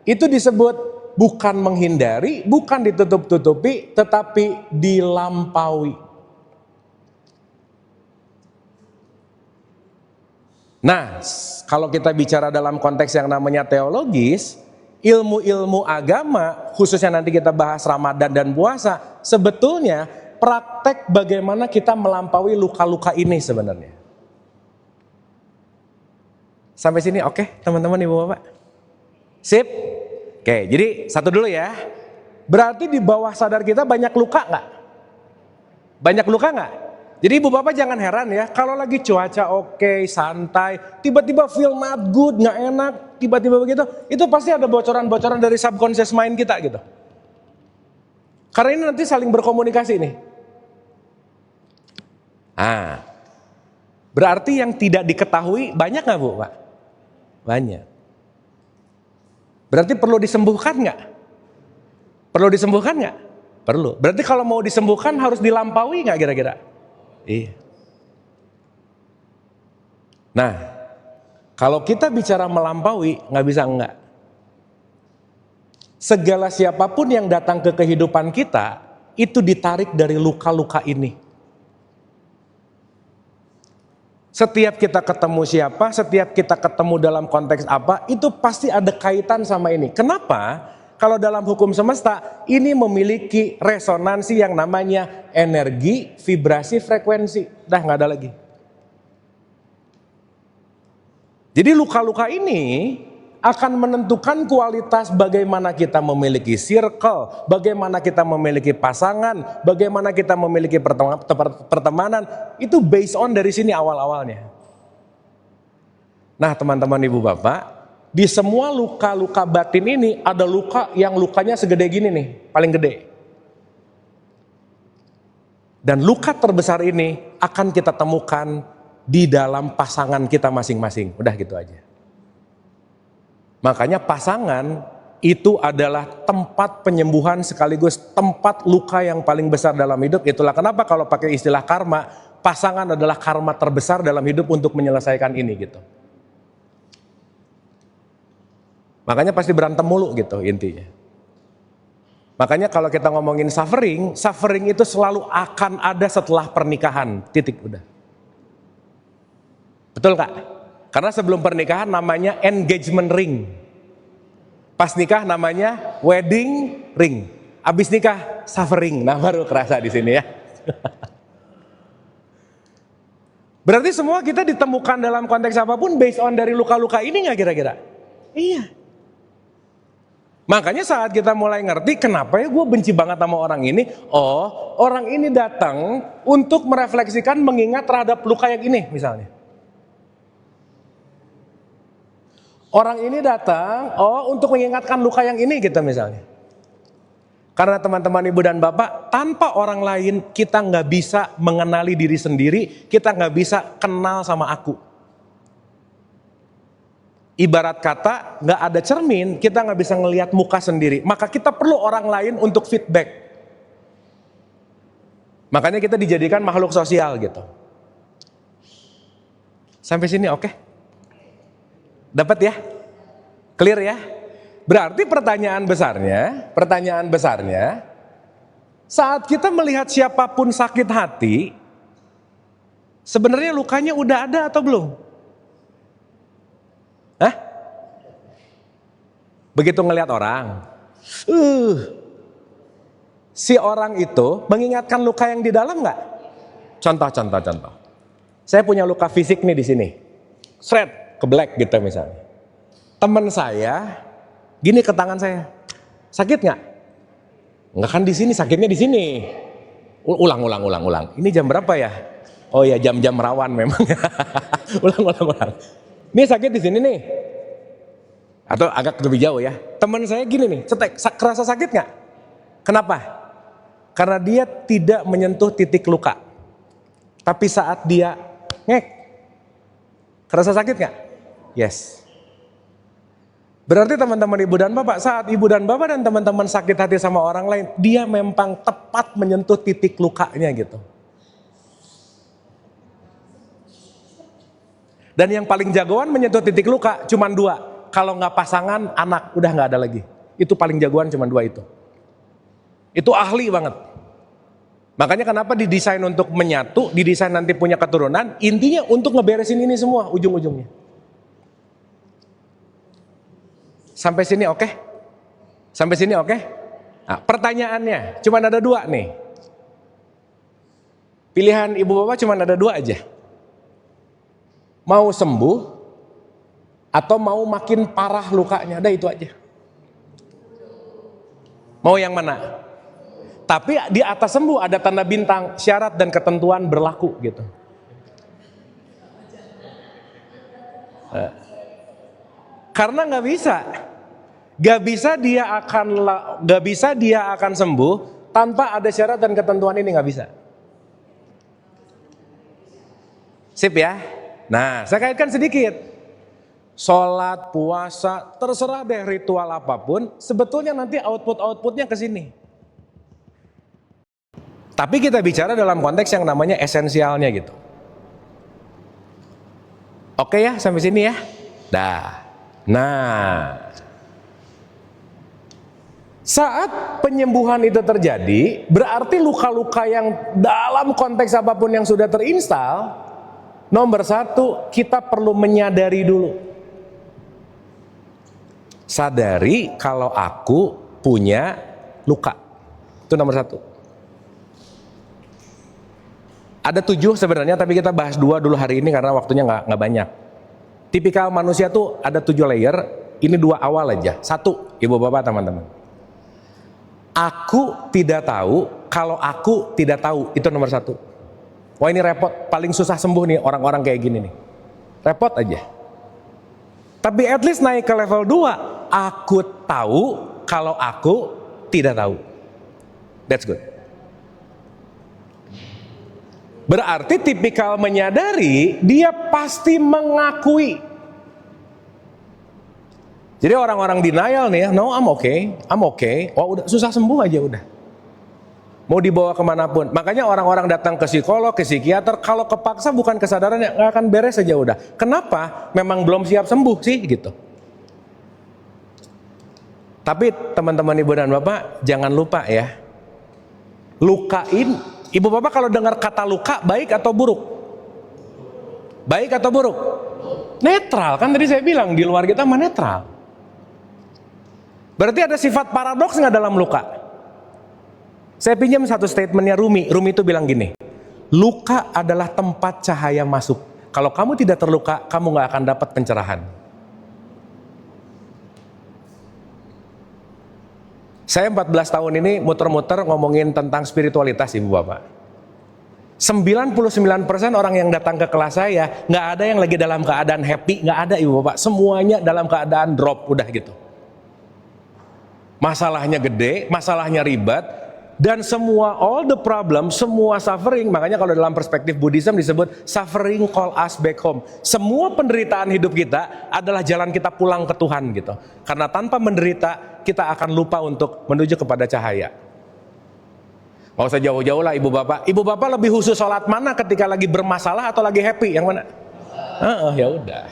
itu disebut bukan menghindari, bukan ditutup-tutupi, tetapi dilampaui. Nah, kalau kita bicara dalam konteks yang namanya teologis, ilmu-ilmu agama, khususnya nanti kita bahas Ramadan dan puasa, sebetulnya praktek bagaimana kita melampaui luka-luka ini sebenarnya. Sampai sini oke, teman-teman ibu bapak? Sip? Oke, jadi satu dulu ya. Berarti di bawah sadar kita banyak luka nggak? Banyak luka nggak? Jadi ibu bapak jangan heran ya, kalau lagi cuaca oke, santai, tiba-tiba feel not good, nggak enak, tiba-tiba begitu, itu pasti ada bocoran-bocoran dari subconscious mind kita gitu. Karena ini nanti saling berkomunikasi nih. Berarti yang tidak diketahui banyak nggak bu, Pak? Banyak. Berarti perlu disembuhkan nggak? Perlu disembuhkan nggak? Perlu. Berarti kalau mau disembuhkan harus dilampaui nggak kira-kira? Iya. Nah, kalau kita bicara melampaui nggak bisa enggak. Segala siapapun yang datang ke kehidupan kita itu ditarik dari luka-luka ini. Setiap kita ketemu siapa, setiap kita ketemu dalam konteks apa, itu pasti ada kaitan sama ini. Kenapa? Kalau dalam hukum semesta, ini memiliki resonansi yang namanya energi, vibrasi, frekuensi. Dah nggak ada lagi. Jadi luka-luka ini akan menentukan kualitas bagaimana kita memiliki circle, bagaimana kita memiliki pasangan, bagaimana kita memiliki pertemanan, itu based on dari sini awal-awalnya. Nah teman-teman ibu bapak, di semua luka-luka batin ini ada luka yang lukanya segede gini nih, paling gede. Dan luka terbesar ini akan kita temukan di dalam pasangan kita masing-masing, udah gitu aja. Makanya pasangan itu adalah tempat penyembuhan sekaligus tempat luka yang paling besar dalam hidup. Itulah kenapa kalau pakai istilah karma, pasangan adalah karma terbesar dalam hidup untuk menyelesaikan ini gitu. Makanya pasti berantem mulu gitu intinya. Makanya kalau kita ngomongin suffering, suffering itu selalu akan ada setelah pernikahan, titik udah. Betul Kak? Karena sebelum pernikahan namanya engagement ring. Pas nikah namanya wedding ring. Abis nikah suffering. Nah baru kerasa di sini ya. Berarti semua kita ditemukan dalam konteks apapun based on dari luka-luka ini nggak kira-kira? Iya. Makanya saat kita mulai ngerti kenapa ya gue benci banget sama orang ini. Oh, orang ini datang untuk merefleksikan mengingat terhadap luka yang ini misalnya. Orang ini datang, untuk mengingatkan luka yang ini gitu misalnya. Karena teman-teman ibu dan bapak, tanpa orang lain kita nggak bisa mengenali diri sendiri, kita nggak bisa kenal sama aku. Ibarat kata, nggak ada cermin, kita nggak bisa ngelihat muka sendiri. Maka kita perlu orang lain untuk feedback. Makanya kita dijadikan makhluk sosial gitu. Sampai sini oke? Dapat ya? Clear ya? Berarti pertanyaan besarnya, saat kita melihat siapapun sakit hati, sebenarnya lukanya udah ada atau belum? Hah? Begitu ngelihat orang, si orang itu mengingatkan luka yang di dalam nggak? Contoh. Saya punya luka fisik nih di sini, shred. Ke black gitu misalnya. Teman saya gini ke tangan saya. Sakit nggak? Nggak kan di sini, sakitnya di sini. Ulang. Ini jam berapa ya? Oh ya jam-jam rawan memang. ulang. Ini sakit di sini nih. Atau agak lebih jauh ya. Teman saya gini nih, cetek, kerasa sakit nggak? Kenapa? Karena dia tidak menyentuh titik luka. Tapi saat dia ngek, kerasa sakit nggak? Yes. Berarti teman-teman ibu dan bapak, saat ibu dan bapak dan teman-teman sakit hati sama orang lain, dia memang tepat menyentuh titik lukanya gitu. Dan yang paling jagoan menyentuh titik luka cuma 2. Kalau nggak pasangan, anak, udah nggak ada lagi. Itu paling jagoan cuma 2 itu. Itu ahli banget. Makanya kenapa didesain untuk menyatu, didesain nanti punya keturunan, intinya untuk ngeberesin ini semua ujung-ujungnya. Sampai sini oke? Sampai sini oke? Nah, pertanyaannya cuma ada 2 nih. Pilihan ibu bapak cuma ada 2 aja. Mau sembuh atau mau makin parah lukanya, ada itu aja. Mau yang mana? Tapi di atas sembuh ada tanda bintang, syarat dan ketentuan berlaku gitu. Karena nggak bisa dia akan sembuh tanpa ada syarat dan ketentuan ini, nggak bisa. Sip ya. Nah, saya kaitkan sedikit. Sholat, puasa, terserah deh ritual apapun, sebetulnya nanti outputnya ke sini. Tapi kita bicara dalam konteks yang namanya esensialnya gitu. Oke ya, sampai sini ya. Dah. Nah, saat penyembuhan itu terjadi, berarti luka-luka yang dalam konteks apapun yang sudah terinstal, nomor 1, kita perlu menyadari dulu. Sadari kalau aku punya luka. Itu nomor 1. Ada 7 sebenarnya, tapi kita bahas 2 dulu hari ini karena waktunya nggak banyak. Tipikal manusia tuh ada 7 layer, ini 2 awal aja. 1, ibu bapak teman-teman. Aku tidak tahu kalau aku tidak tahu, itu nomor 1. Wah ini repot, paling susah sembuh nih orang-orang kayak gini nih. Repot aja. Tapi at least naik ke level 2, aku tahu kalau aku tidak tahu. That's good. Berarti tipikal menyadari, dia pasti mengakui. Jadi orang-orang denial nih ya, no I'm okay. Oh udah susah sembuh aja udah. Mau dibawa kemanapun. Makanya orang-orang datang ke psikolog, ke psikiater, kalau kepaksa bukan kesadarannya, nggak akan beres aja udah. Kenapa? Memang belum siap sembuh sih gitu. Tapi teman-teman ibu dan bapak, jangan lupa ya. Lukain, ibu bapak kalau dengar kata luka, baik atau buruk? Baik atau buruk? Netral, kan tadi saya bilang di luar kita mah netral. Berarti ada sifat paradoks nggak dalam luka? Saya pinjam satu statementnya Rumi. Rumi itu bilang gini, luka adalah tempat cahaya masuk. Kalau kamu tidak terluka, kamu nggak akan dapat pencerahan. Saya 14 tahun ini muter-muter ngomongin tentang spiritualitas ibu bapak. 99% orang yang datang ke kelas saya nggak ada yang lagi dalam keadaan happy, nggak ada ibu bapak. Semuanya dalam keadaan drop, udah gitu. Masalahnya gede, masalahnya ribet, dan semua all the problem, semua suffering. Makanya kalau dalam perspektif Buddhism disebut suffering call us back home. Semua penderitaan hidup kita adalah jalan kita pulang ke Tuhan gitu. Karena tanpa menderita kita akan lupa untuk menuju kepada cahaya. Gak usah jauh-jauh lah ibu bapak. Ibu bapak lebih khusus sholat mana ketika lagi bermasalah atau lagi happy? Yang mana? Ya udah.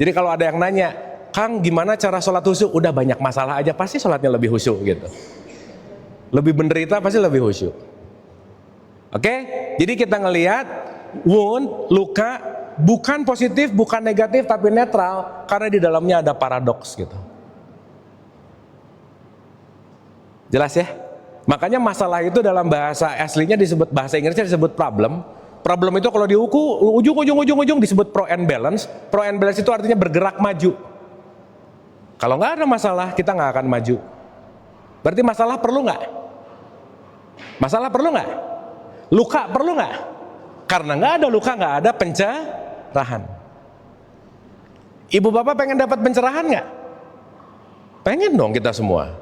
Jadi kalau ada yang nanya, Kang gimana cara sholat khusyuk? Udah banyak masalah aja pasti sholatnya lebih khusyuk gitu. Lebih menderita pasti lebih khusyuk. Oke? Jadi kita ngelihat wound, luka bukan positif, bukan negatif tapi netral karena di dalamnya ada paradoks gitu. Jelas ya? Makanya masalah itu dalam bahasa aslinya disebut, bahasa Inggrisnya disebut problem. Problem itu kalau diuku ujung disebut pro and balance. Pro and balance itu artinya bergerak maju. Kalau nggak ada masalah, kita nggak akan maju. Berarti masalah perlu nggak? Masalah perlu nggak? Luka perlu nggak? Karena nggak ada luka, nggak ada pencerahan. Ibu bapak pengen dapat pencerahan nggak? Pengen dong kita semua.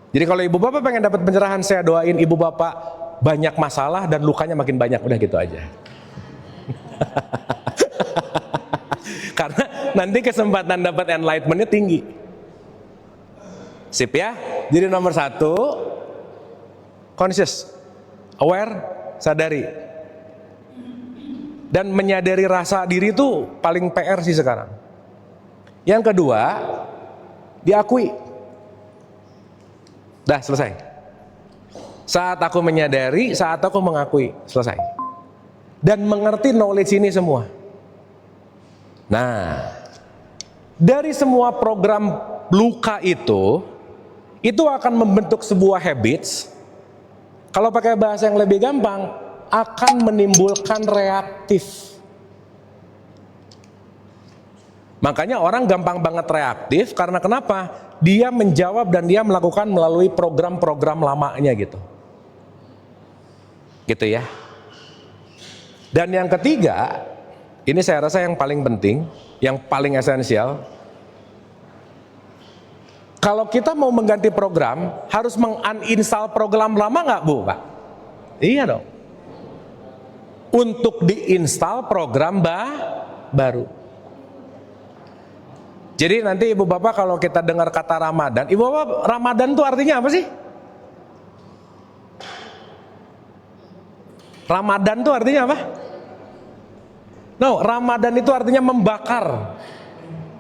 Jadi kalau ibu bapak pengen dapat pencerahan, saya doain ibu bapak banyak masalah dan lukanya makin banyak. Udah gitu aja. Karena nanti kesempatan dapat enlightenment-nya tinggi. Sip ya. Jadi nomor 1, conscious, aware, sadari. Dan menyadari rasa diri itu paling PR sih sekarang. Yang kedua, diakui. Dah selesai. Saat aku menyadari, saat aku mengakui, selesai. Dan mengerti knowledge ini semua. Nah, dari semua program luka itu akan membentuk sebuah habits. Kalau pakai bahasa yang lebih gampang, akan menimbulkan reaktif. Makanya orang gampang banget reaktif karena kenapa? Dia menjawab dan dia melakukan melalui program-program lamanya gitu. Gitu ya. Dan yang ketiga, ini saya rasa yang paling penting, yang paling esensial. Kalau kita mau mengganti program, harus menguninstall program lama nggak Bu, Pak? Iya dong. Untuk diinstal program baru. Jadi nanti ibu bapak kalau kita dengar kata Ramadan, ibu bapak Ramadan itu artinya apa sih? Ramadan itu artinya apa? No, Ramadan itu artinya membakar,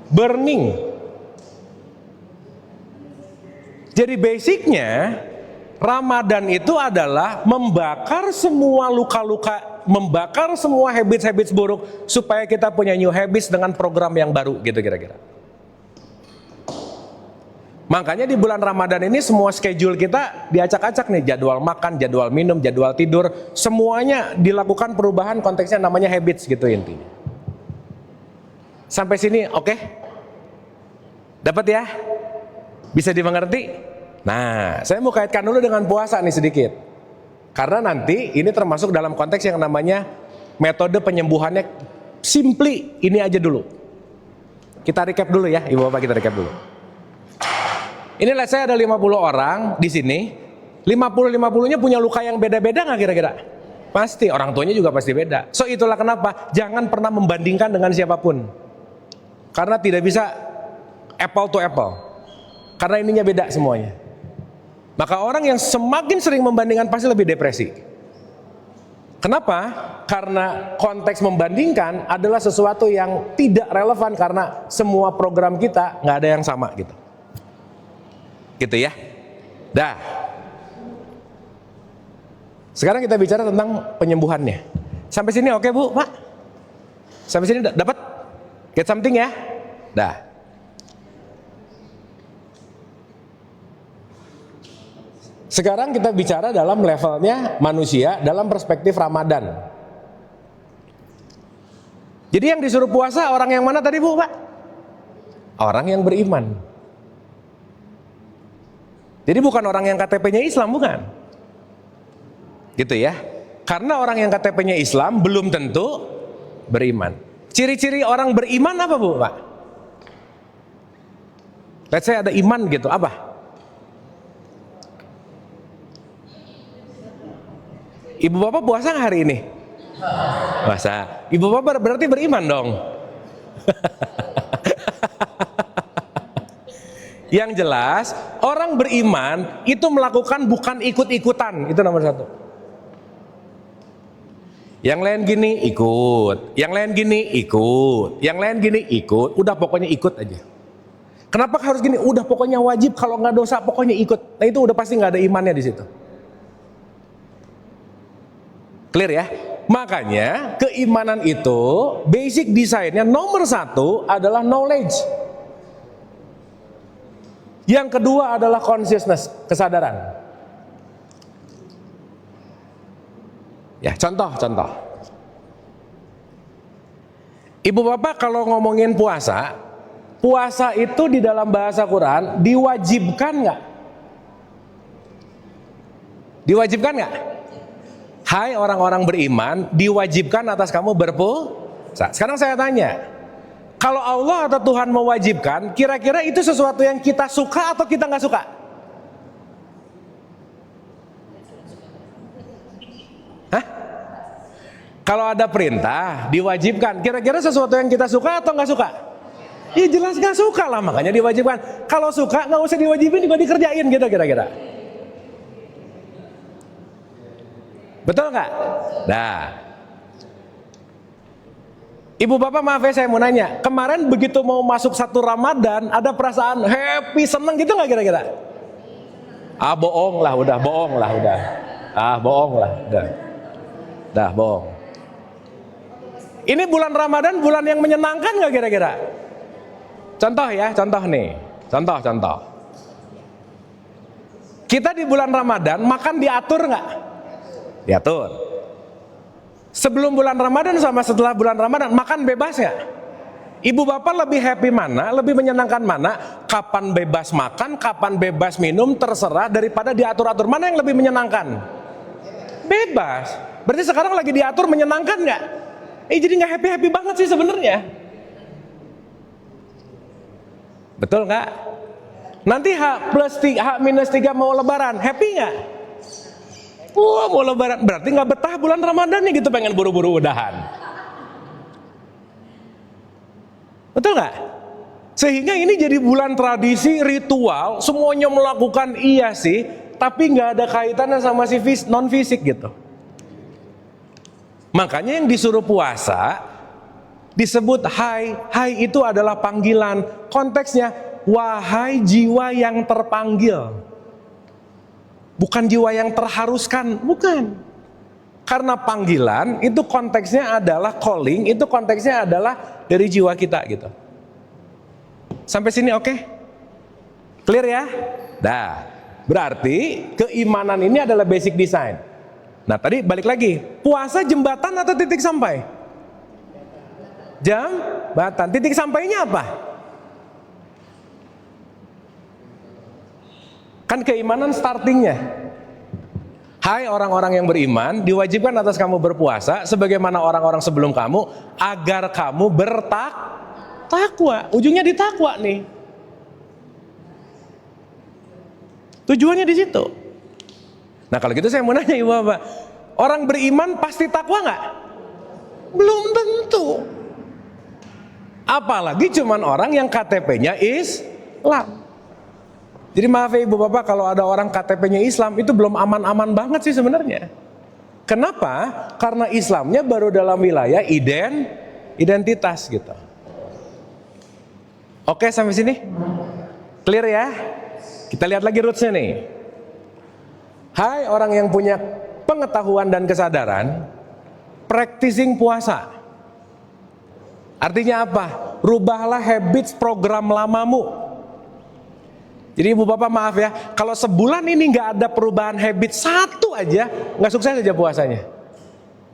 burning. Jadi basicnya Ramadan itu adalah membakar semua luka-luka, membakar semua habits-habits buruk supaya kita punya new habits dengan program yang baru gitu kira-kira. Makanya di bulan Ramadan ini semua schedule kita diacak-acak nih, jadwal makan, jadwal minum, jadwal tidur, semuanya dilakukan perubahan, konteksnya namanya habits gitu intinya. Sampai sini oke? Dapat ya? Bisa dimengerti? Nah, saya mau kaitkan dulu dengan puasa nih sedikit. Karena nanti ini termasuk dalam konteks yang namanya metode penyembuhannya simply ini aja dulu. Kita recap dulu ya, Ibu Bapak, kita recap dulu. Ini let's say ada 50 orang di sini, 50-50-nya punya luka yang beda-beda nggak kira-kira? Pasti, orang tuanya juga pasti beda. So itulah kenapa jangan pernah membandingkan dengan siapapun. Karena tidak bisa apple to apple. Karena ininya beda semuanya. Maka orang yang semakin sering membandingkan pasti lebih depresi. Kenapa? Karena konteks membandingkan adalah sesuatu yang tidak relevan karena semua program kita nggak ada yang sama gitu. Gitu ya. Dah. Sekarang kita bicara tentang penyembuhannya. Sampai sini oke Bu, Pak? Sampai sini dapat? Get something ya? Dah. Sekarang kita bicara dalam levelnya manusia dalam perspektif Ramadan. Jadi yang disuruh puasa orang yang mana tadi Bu, Pak? Orang yang beriman. Jadi bukan orang yang KTP-nya Islam, bukan. Gitu ya. Karena orang yang KTP-nya Islam belum tentu beriman. Ciri-ciri orang beriman apa Bu, Pak? Let's say ada iman gitu, apa? Ibu bapak puasa nggak hari ini? Puasa. Ibu bapak berarti beriman dong. Yang jelas orang beriman itu melakukan bukan ikut-ikutan, itu nomor satu. Yang lain gini ikut, yang lain gini ikut, yang lain gini ikut, udah pokoknya ikut aja. Kenapa harus gini? Udah pokoknya wajib, kalau nggak dosa pokoknya ikut. Nah itu udah pasti nggak ada imannya di situ. Clear ya? Makanya keimanan itu basic desainnya nomor satu adalah knowledge. Yang kedua adalah consciousness, kesadaran. Ya, contoh. Ibu bapak kalau ngomongin puasa, puasa itu di dalam bahasa Quran diwajibkan nggak? Diwajibkan nggak? Hai orang-orang beriman, diwajibkan atas kamu berpuasa. Sekarang saya tanya, kalau Allah atau Tuhan mewajibkan, kira-kira itu sesuatu yang kita suka atau kita nggak suka? Hah? Kalau ada perintah, diwajibkan, kira-kira sesuatu yang kita suka atau nggak suka? Ya jelas nggak suka lah, makanya diwajibkan. Kalau suka nggak usah diwajibin, juga dikerjain gitu kira-kira. Betul nggak? Nah, ibu bapak maaf ya saya mau nanya, kemarin begitu mau masuk satu Ramadan ada perasaan happy seneng gitu nggak kira-kira? Bohong lah, udah bohong lah, udah. Bohong lah, udah. Dah bohong. Ini bulan Ramadan bulan yang menyenangkan nggak kira-kira? Contoh ya, contoh nih, contoh. Kita di bulan Ramadan makan diatur nggak? Diatur. Sebelum bulan Ramadan sama setelah bulan Ramadan makan bebas ya? Ibu bapak lebih happy mana, lebih menyenangkan mana? Kapan bebas makan, kapan bebas minum, terserah daripada diatur-atur. Mana yang lebih menyenangkan? Bebas. Berarti sekarang lagi diatur menyenangkan nggak? Jadi nggak happy banget sih sebenarnya. Betul nggak? Nanti H+3 mau Lebaran, happy nggak? Wah mau Lebaran, berarti nggak betah bulan Ramadan nih gitu, pengen buru-buru udahan. Betul nggak? Sehingga ini jadi bulan tradisi, ritual, semuanya melakukan iya sih, tapi nggak ada kaitannya sama si non fisik gitu. Makanya yang disuruh puasa disebut hai itu adalah panggilan. Konteksnya wahai jiwa yang terpanggil. Bukan jiwa yang terharuskan, bukan. Karena panggilan itu konteksnya adalah calling, itu konteksnya adalah dari jiwa kita gitu. Sampai sini oke? Clear ya? Dah. Berarti keimanan ini adalah basic design. Nah tadi balik lagi, puasa jembatan atau titik sampai? Jembatan. Titik sampainya apa? Kan keimanan startingnya. Hai orang-orang yang beriman, diwajibkan atas kamu berpuasa sebagaimana orang-orang sebelum kamu, agar kamu bertakwa. Ujungnya di takwa nih. Tujuannya di situ. Nah kalau gitu saya mau nanya ibu bapak, orang beriman pasti takwa nggak? Belum tentu. Apalagi cuman orang yang KTP-nya Islam. Jadi maaf ya Ibu Bapak, kalau ada orang KTP-nya Islam itu belum aman-aman banget sih sebenarnya. Kenapa? Karena Islamnya baru dalam wilayah identitas gitu. Oke, sampai sini? Clear ya? Kita lihat lagi roots-nya nih. Hai orang yang punya pengetahuan dan kesadaran, practicing puasa. Artinya apa? Rubahlah habits program lamamu. Jadi Ibu Bapak maaf ya, kalau sebulan ini nggak ada perubahan habit satu aja, nggak sukses aja puasanya.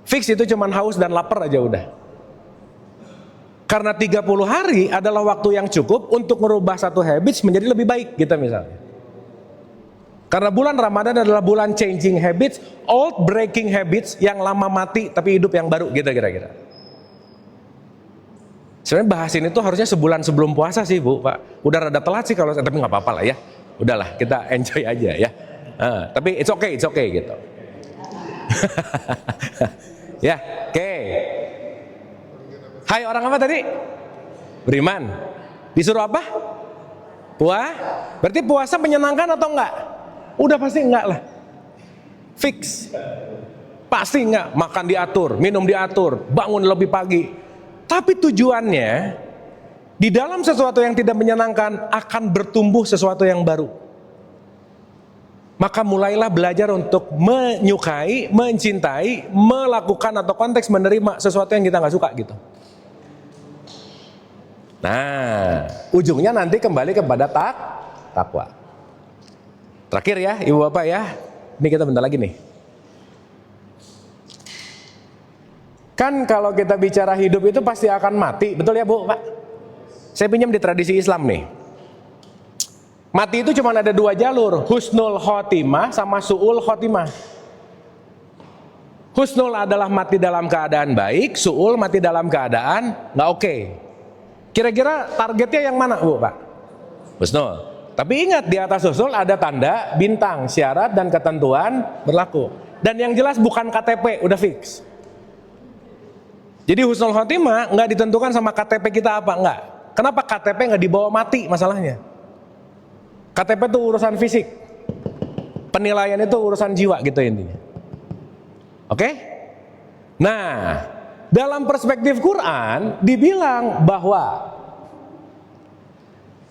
Fix itu cuman haus dan lapar aja udah. Karena 30 hari adalah waktu yang cukup untuk merubah satu habits menjadi lebih baik gitu misalnya. Karena bulan Ramadan adalah bulan changing habits, old breaking habits, yang lama mati tapi hidup yang baru gitu kira-kira. Sebenarnya bahas ini tuh harusnya sebulan sebelum puasa sih Bu, Pak. Udah rada telat sih kalau, tapi nggak apa-apa lah ya. Udahlah, kita enjoy aja ya. Tapi it's okay gitu. Ya, oke. Hai orang apa tadi? Beriman. Disuruh apa? Berarti puasa menyenangkan atau enggak? Udah pasti enggak lah. Fix. Pasti enggak. Makan diatur, minum diatur, bangun lebih pagi. Tapi tujuannya, di dalam sesuatu yang tidak menyenangkan akan bertumbuh sesuatu yang baru. Maka mulailah belajar untuk menyukai, mencintai, melakukan atau konteks menerima sesuatu yang kita nggak suka gitu. Nah, ujungnya nanti kembali kepada takwa. Terakhir ya, Ibu Bapak ya. Ini kita bentar lagi nih. Kan kalau kita bicara hidup itu pasti akan mati, betul ya Bu, Pak? Saya pinjam di tradisi Islam nih. Mati itu cuma ada dua jalur, husnul khotimah sama su'ul khotimah. Husnul adalah mati dalam keadaan baik, su'ul mati dalam keadaan nggak oke. Kira-kira targetnya yang mana Bu, Pak? Husnul. Tapi ingat, di atas husnul ada tanda bintang, syarat dan ketentuan berlaku. Dan yang jelas bukan KTP, udah fix. Jadi husnul khotimah nggak ditentukan sama KTP kita apa, enggak. Kenapa KTP nggak dibawa mati masalahnya? KTP itu urusan fisik, penilaian itu urusan jiwa gitu intinya. Oke? Nah, dalam perspektif Quran dibilang bahwa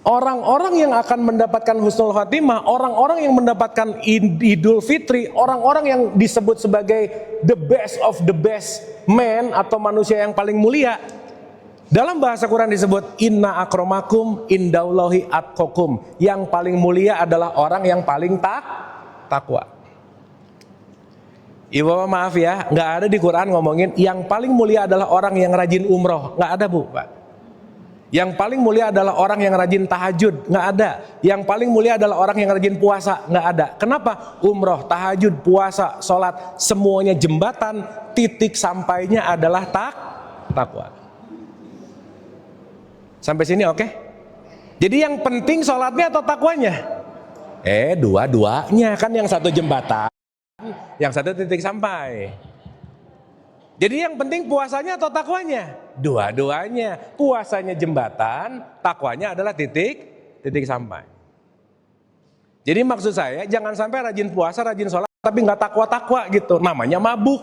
orang-orang yang akan mendapatkan husnul khotimah, orang-orang yang mendapatkan Idul Fitri, orang-orang yang disebut sebagai the best of the best man atau manusia yang paling mulia, dalam bahasa Quran disebut inna akramakum indallahi atqakum. Yang paling mulia adalah orang yang paling takwa. Ibu Bapak maaf ya, nggak ada di Quran ngomongin yang paling mulia adalah orang yang rajin umroh, nggak ada Bu, Pak. Yang paling mulia adalah orang yang rajin tahajud, nggak ada. Yang paling mulia adalah orang yang rajin puasa, nggak ada. Kenapa? Umroh, tahajud, puasa, sholat, semuanya jembatan, titik sampainya adalah takwa. Sampai sini oke? Jadi yang penting sholatnya atau takwanya? Dua-duanya, kan yang satu jembatan, yang satu titik sampai. Jadi yang penting puasanya atau takwanya? Dua-duanya. Puasanya jembatan, takwanya adalah titik sampai. Jadi maksud saya jangan sampai rajin puasa, rajin sholat tapi nggak takwa-takwa gitu. Namanya mabuk.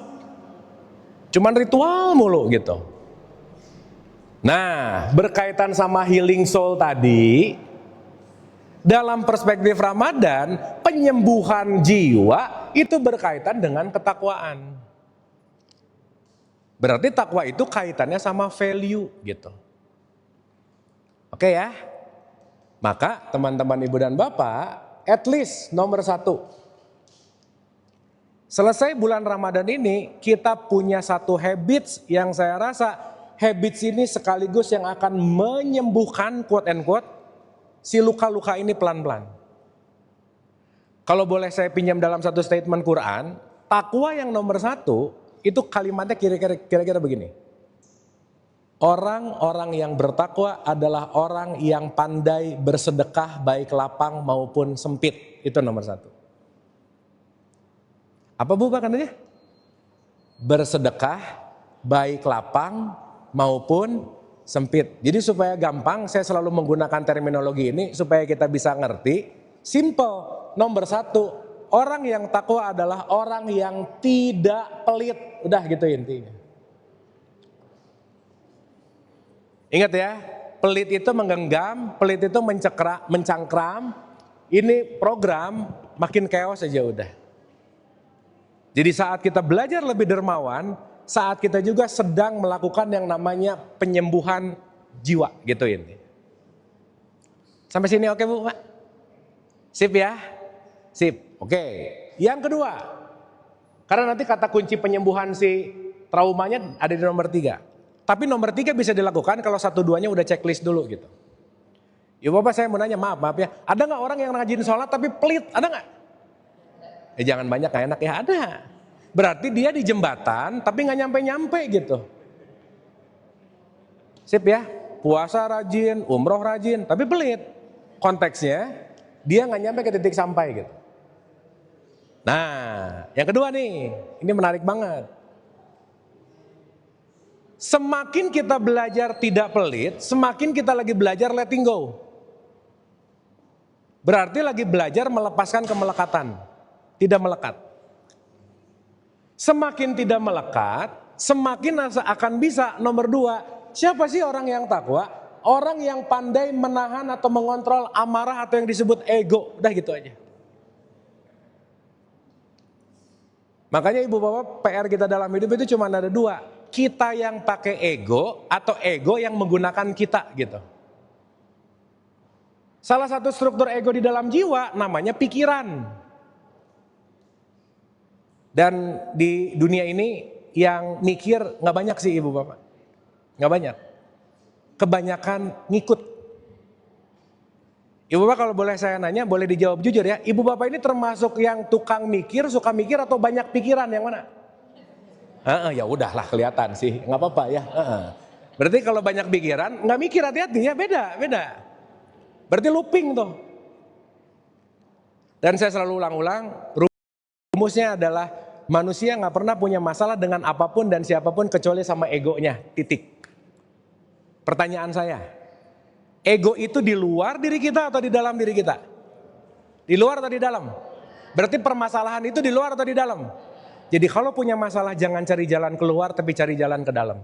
Cuman ritual mulu gitu. Nah, berkaitan sama healing soul tadi, dalam perspektif Ramadan, penyembuhan jiwa itu berkaitan dengan ketakwaan. Berarti takwa itu kaitannya sama value gitu. Oke ya? Maka teman-teman ibu dan bapak, at least nomor 1. Selesai bulan Ramadan ini, kita punya satu habits yang saya rasa habits ini sekaligus yang akan menyembuhkan quote and quote si luka-luka ini pelan-pelan. Kalau boleh saya pinjam dalam satu statement Quran, takwa yang nomor 1 itu kalimatnya kira-kira begini. Orang-orang yang bertakwa adalah orang yang pandai bersedekah baik lapang maupun sempit. Itu nomor 1. Apa Bu Pak katanya? Bersedekah baik lapang maupun sempit. Jadi supaya gampang, saya selalu menggunakan terminologi ini supaya kita bisa ngerti. Simple. Nomor satu, orang yang takwa adalah orang yang tidak pelit. Udah gitu intinya. Ingat ya, pelit itu menggenggam, pelit itu mencangkram. Ini program makin chaos aja udah. Jadi saat kita belajar lebih dermawan, saat kita juga sedang melakukan yang namanya penyembuhan jiwa gitu ini. Sampai sini oke Bu, Pak? Sip ya? Sip, oke. Yang kedua, karena nanti kata kunci penyembuhan si traumanya ada di nomor 3. Tapi nomor 3 bisa dilakukan kalau 1-2-nya udah checklist dulu gitu. Ya Bapak saya mau nanya, maaf ya. Ada gak orang yang rajin sholat tapi pelit? Ada gak? Jangan banyak gak enak ya, ada. Berarti dia di jembatan tapi gak nyampe-nyampe gitu. Sip ya, puasa rajin, umroh rajin, tapi pelit. Konteksnya dia gak nyampe ke titik sampai gitu. Nah, yang kedua nih, ini menarik banget. Semakin kita belajar tidak pelit, semakin kita lagi belajar letting go. Berarti lagi belajar melepaskan kemelekatan, tidak melekat. Semakin tidak melekat, semakin akan bisa nomor 2. Siapa sih orang yang takwa? Orang yang pandai menahan atau mengontrol amarah atau yang disebut ego. Udah gitu aja. Makanya ibu bapak PR kita dalam hidup itu cuma ada 2. Kita yang pakai ego atau ego yang menggunakan kita gitu. Salah satu struktur ego di dalam jiwa namanya pikiran. Dan di dunia ini yang mikir gak banyak sih ibu bapak. Gak banyak. Kebanyakan ngikut. Ibu bapak kalau boleh saya nanya, boleh dijawab jujur ya. Ibu bapak ini termasuk yang tukang mikir, suka mikir atau banyak pikiran, yang mana? Ya udahlah kelihatan sih, nggak apa-apa ya. Berarti kalau banyak pikiran, nggak mikir, hati-hati ya, beda. Berarti looping tuh. Dan saya selalu ulang-ulang, rumusnya adalah manusia nggak pernah punya masalah dengan apapun dan siapapun kecuali sama egonya, titik. Pertanyaan saya, ego itu di luar diri kita atau di dalam diri kita? Di luar atau di dalam? Berarti permasalahan itu di luar atau di dalam? Jadi kalau punya masalah jangan cari jalan keluar tapi cari jalan ke dalam.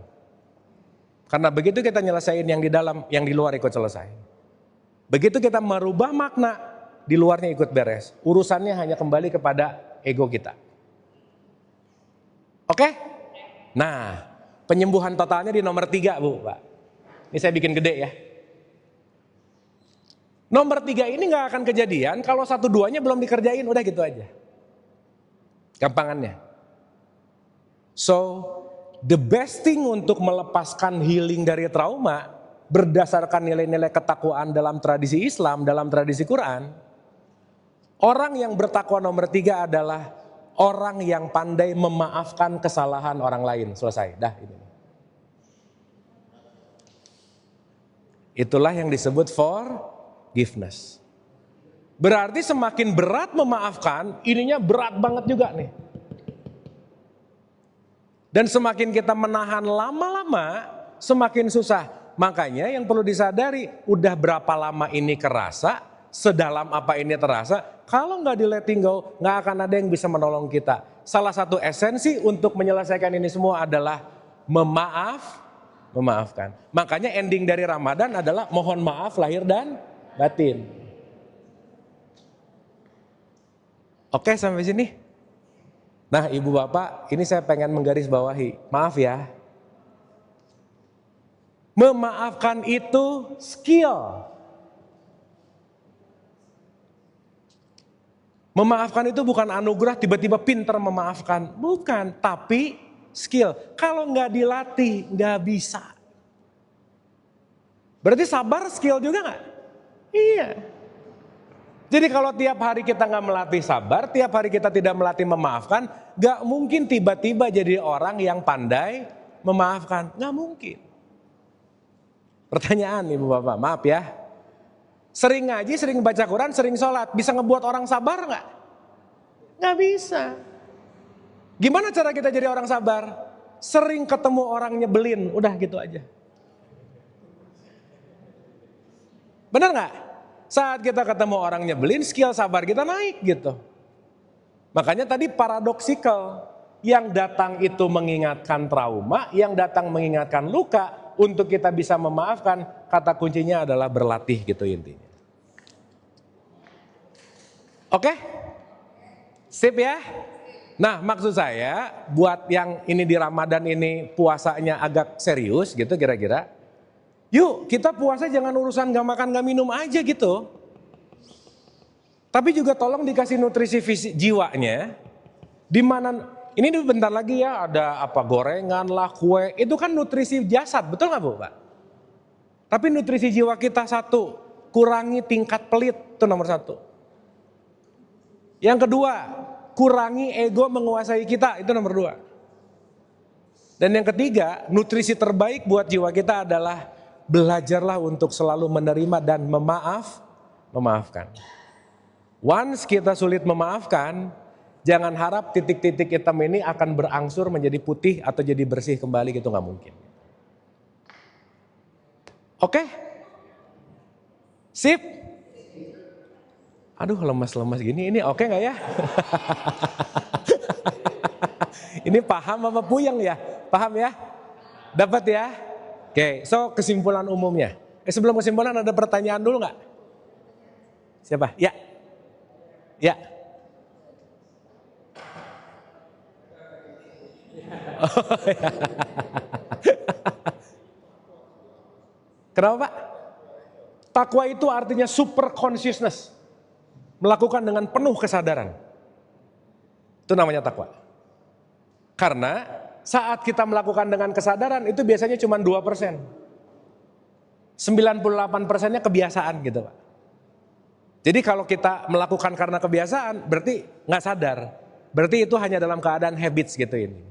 Karena begitu kita nyelesain yang di dalam, yang di luar ikut selesai. Begitu kita merubah makna, di luarnya ikut beres. Urusannya hanya kembali kepada ego kita. Oke? Nah, penyembuhan totalnya di nomor 3 Bu, Pak. Ini saya bikin gede ya. Nomor 3 ini gak akan kejadian kalau 1-2-nya belum dikerjain, udah gitu aja. Gampangannya. So, the best thing untuk melepaskan healing dari trauma berdasarkan nilai-nilai ketakwaan dalam tradisi Islam, dalam tradisi Quran, orang yang bertakwa nomor 3 adalah orang yang pandai memaafkan kesalahan orang lain. Selesai, dah ini. Itulah yang disebut forgiveness. Berarti semakin berat memaafkan, ininya berat banget juga nih. Dan semakin kita menahan lama-lama, semakin susah. Makanya yang perlu disadari, udah berapa lama ini kerasa, sedalam apa ini terasa, kalau nggak di letting go, nggak akan ada yang bisa menolong kita. Salah satu esensi untuk menyelesaikan ini semua adalah memaafkan. Makanya ending dari Ramadan adalah mohon maaf lahir dan batin. Oke, sampai sini. Nah ibu bapak, ini saya pengen menggarisbawahi, maaf ya. Memaafkan itu skill. Memaafkan itu bukan anugerah tiba-tiba pinter memaafkan. Bukan, tapi skill. Kalau nggak dilatih, nggak bisa. Berarti sabar skill juga nggak? Iya. Jadi kalau tiap hari kita nggak melatih sabar, tiap hari kita tidak melatih memaafkan, nggak mungkin tiba-tiba jadi orang yang pandai memaafkan, nggak mungkin. Pertanyaan ibu bapak, maaf ya, sering ngaji, sering baca Quran, sering sholat, bisa ngebuat orang sabar nggak? Nggak bisa. Gimana cara kita jadi orang sabar? Sering ketemu orang nyebelin, udah gitu aja. Benar nggak? Saat kita ketemu orang nyebelin, skill sabar kita naik gitu. Makanya tadi paradoksikal. Yang datang itu mengingatkan trauma, yang datang mengingatkan luka. Untuk kita bisa memaafkan, kata kuncinya adalah berlatih gitu intinya. Oke? Sip ya? Nah maksud saya buat yang ini di Ramadan ini puasanya agak serius gitu kira-kira. Yuk kita puasa jangan urusan gak makan gak minum aja gitu. Tapi juga tolong dikasih nutrisi fisik jiwanya. Dimana ini bentar lagi ya ada apa gorengan lah, kue. Itu kan nutrisi jasad, betul gak Bu Pak? Tapi nutrisi jiwa kita satu, kurangi tingkat pelit, itu nomor satu. Yang kedua, kurangi ego menguasai kita, itu nomor dua. Dan yang ketiga, nutrisi terbaik buat jiwa kita adalah belajarlah untuk selalu menerima dan memaafkan. Once kita sulit memaafkan, jangan harap titik-titik hitam ini akan berangsur menjadi putih atau jadi bersih kembali, gitu nggak mungkin. Oke? Sip? Aduh lemas-lemas gini, ini oke nggak ya? Ini paham apa puyeng ya? Paham ya? Dapat ya? Oke, so kesimpulan umumnya. Sebelum kesimpulan ada pertanyaan dulu nggak? Siapa? Ya. Ya. Kenapa Pak? Takwa itu artinya super consciousness. Melakukan dengan penuh kesadaran. Itu namanya takwa. Karena saat kita melakukan dengan kesadaran itu biasanya cuma 2%. 98%-nya kebiasaan gitu Pak. Jadi kalau kita melakukan karena kebiasaan berarti nggak sadar. Berarti itu hanya dalam keadaan habits gitu ini.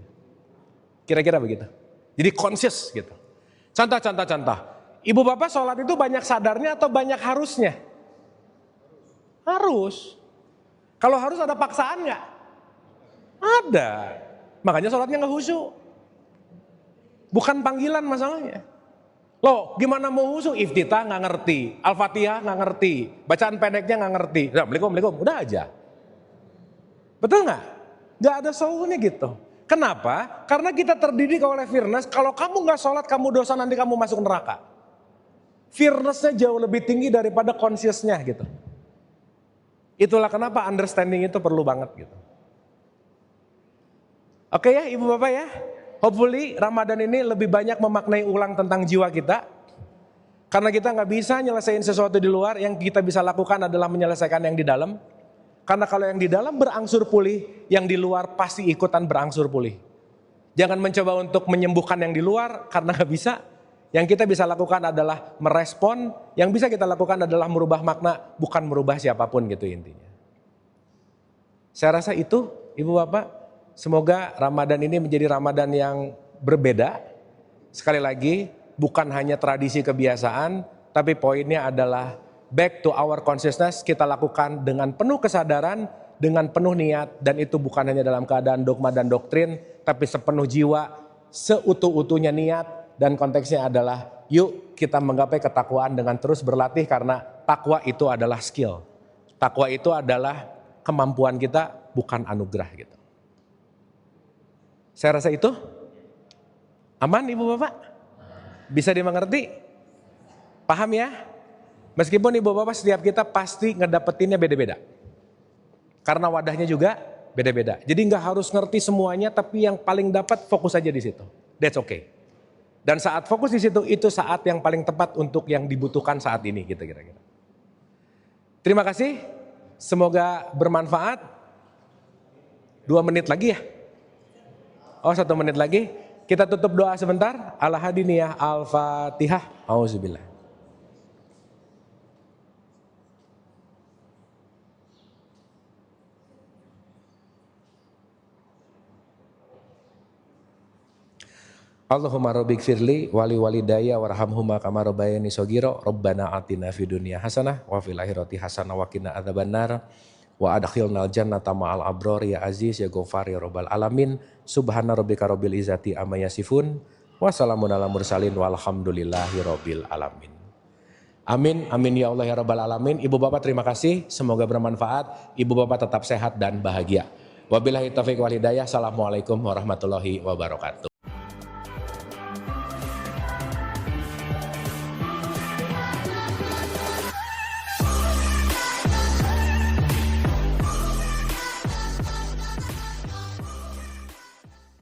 Kira-kira begitu. Jadi conscious gitu. Contoh. Ibu bapak sholat itu banyak sadarnya atau banyak harusnya? Harus. Kalau harus ada paksaan nggak? Ada. Makanya sholatnya nggak khusyuk. Bukan panggilan masalahnya. Loh gimana mau khusyuk? Iftitah nggak ngerti. Al-Fatihah nggak ngerti. Bacaan pendeknya nggak ngerti. Assalamualaikum. Udah aja. Betul nggak? Nggak ada soalnya gitu. Kenapa? Karena kita terdidik oleh Firnas. Kalau kamu nggak sholat kamu dosa nanti kamu masuk neraka. Firnasnya jauh lebih tinggi daripada consciousnya gitu. Itulah kenapa understanding itu perlu banget gitu. Oke ya ibu bapak ya. Hopefully Ramadan ini lebih banyak memaknai ulang tentang jiwa kita. Karena kita nggak bisa nyelesain sesuatu di luar, yang kita bisa lakukan adalah menyelesaikan yang di dalam. Karena kalau yang di dalam berangsur pulih, yang di luar pasti ikutan berangsur pulih. Jangan mencoba untuk menyembuhkan yang di luar karena nggak bisa. Yang kita bisa lakukan adalah merespon, yang bisa kita lakukan adalah merubah makna, bukan merubah siapapun gitu intinya. Saya rasa itu ibu bapak, semoga Ramadan ini menjadi Ramadan yang berbeda. Sekali lagi, bukan hanya tradisi kebiasaan, tapi poinnya adalah back to our consciousness, kita lakukan dengan penuh kesadaran, dengan penuh niat, dan itu bukan hanya dalam keadaan dogma dan doktrin, tapi sepenuh jiwa, seutuh-utuhnya niat. Dan konteksnya adalah yuk kita menggapai ketakwaan dengan terus berlatih, karena takwa itu adalah skill. Takwa itu adalah kemampuan kita, bukan anugerah gitu. Saya rasa itu aman ibu bapak? Bisa dimengerti? Paham ya? Meskipun ibu bapak setiap kita pasti ngedapetinnya beda-beda. Karena wadahnya juga beda-beda. Jadi nggak harus ngerti semuanya, tapi yang paling dapat fokus aja di situ. That's okay. Dan saat fokus di situ, itu saat yang paling tepat untuk yang dibutuhkan saat ini gitu kira-kira. Terima kasih, semoga bermanfaat. 2 menit lagi ya? Oh 1 menit lagi. Kita tutup doa sebentar. Al-Hadiniyah Al-Fatihah. Auzubillah. Allahumma rabbik firli wali walidayya warhamhuma kama rabbayani shaghira rabbana atina fid dunya hasanah wa fil akhirati hasanah wa qina adzabannar wa adkhilnal jannata ma'al abrar ya aziz ya ghafar ya rabbal alamin subhana rabbika rabbil izzati amma yasifun wa salamun alal mursalin walhamdulillahi rabbil alamin. Amin, amin ya Allah ya Rabbal Alamin. Ibu bapak terima kasih, semoga bermanfaat. Ibu bapak tetap sehat dan bahagia. Wabillahi taufiq wal hidayah. Assalamualaikum warahmatullahi wabarakatuh.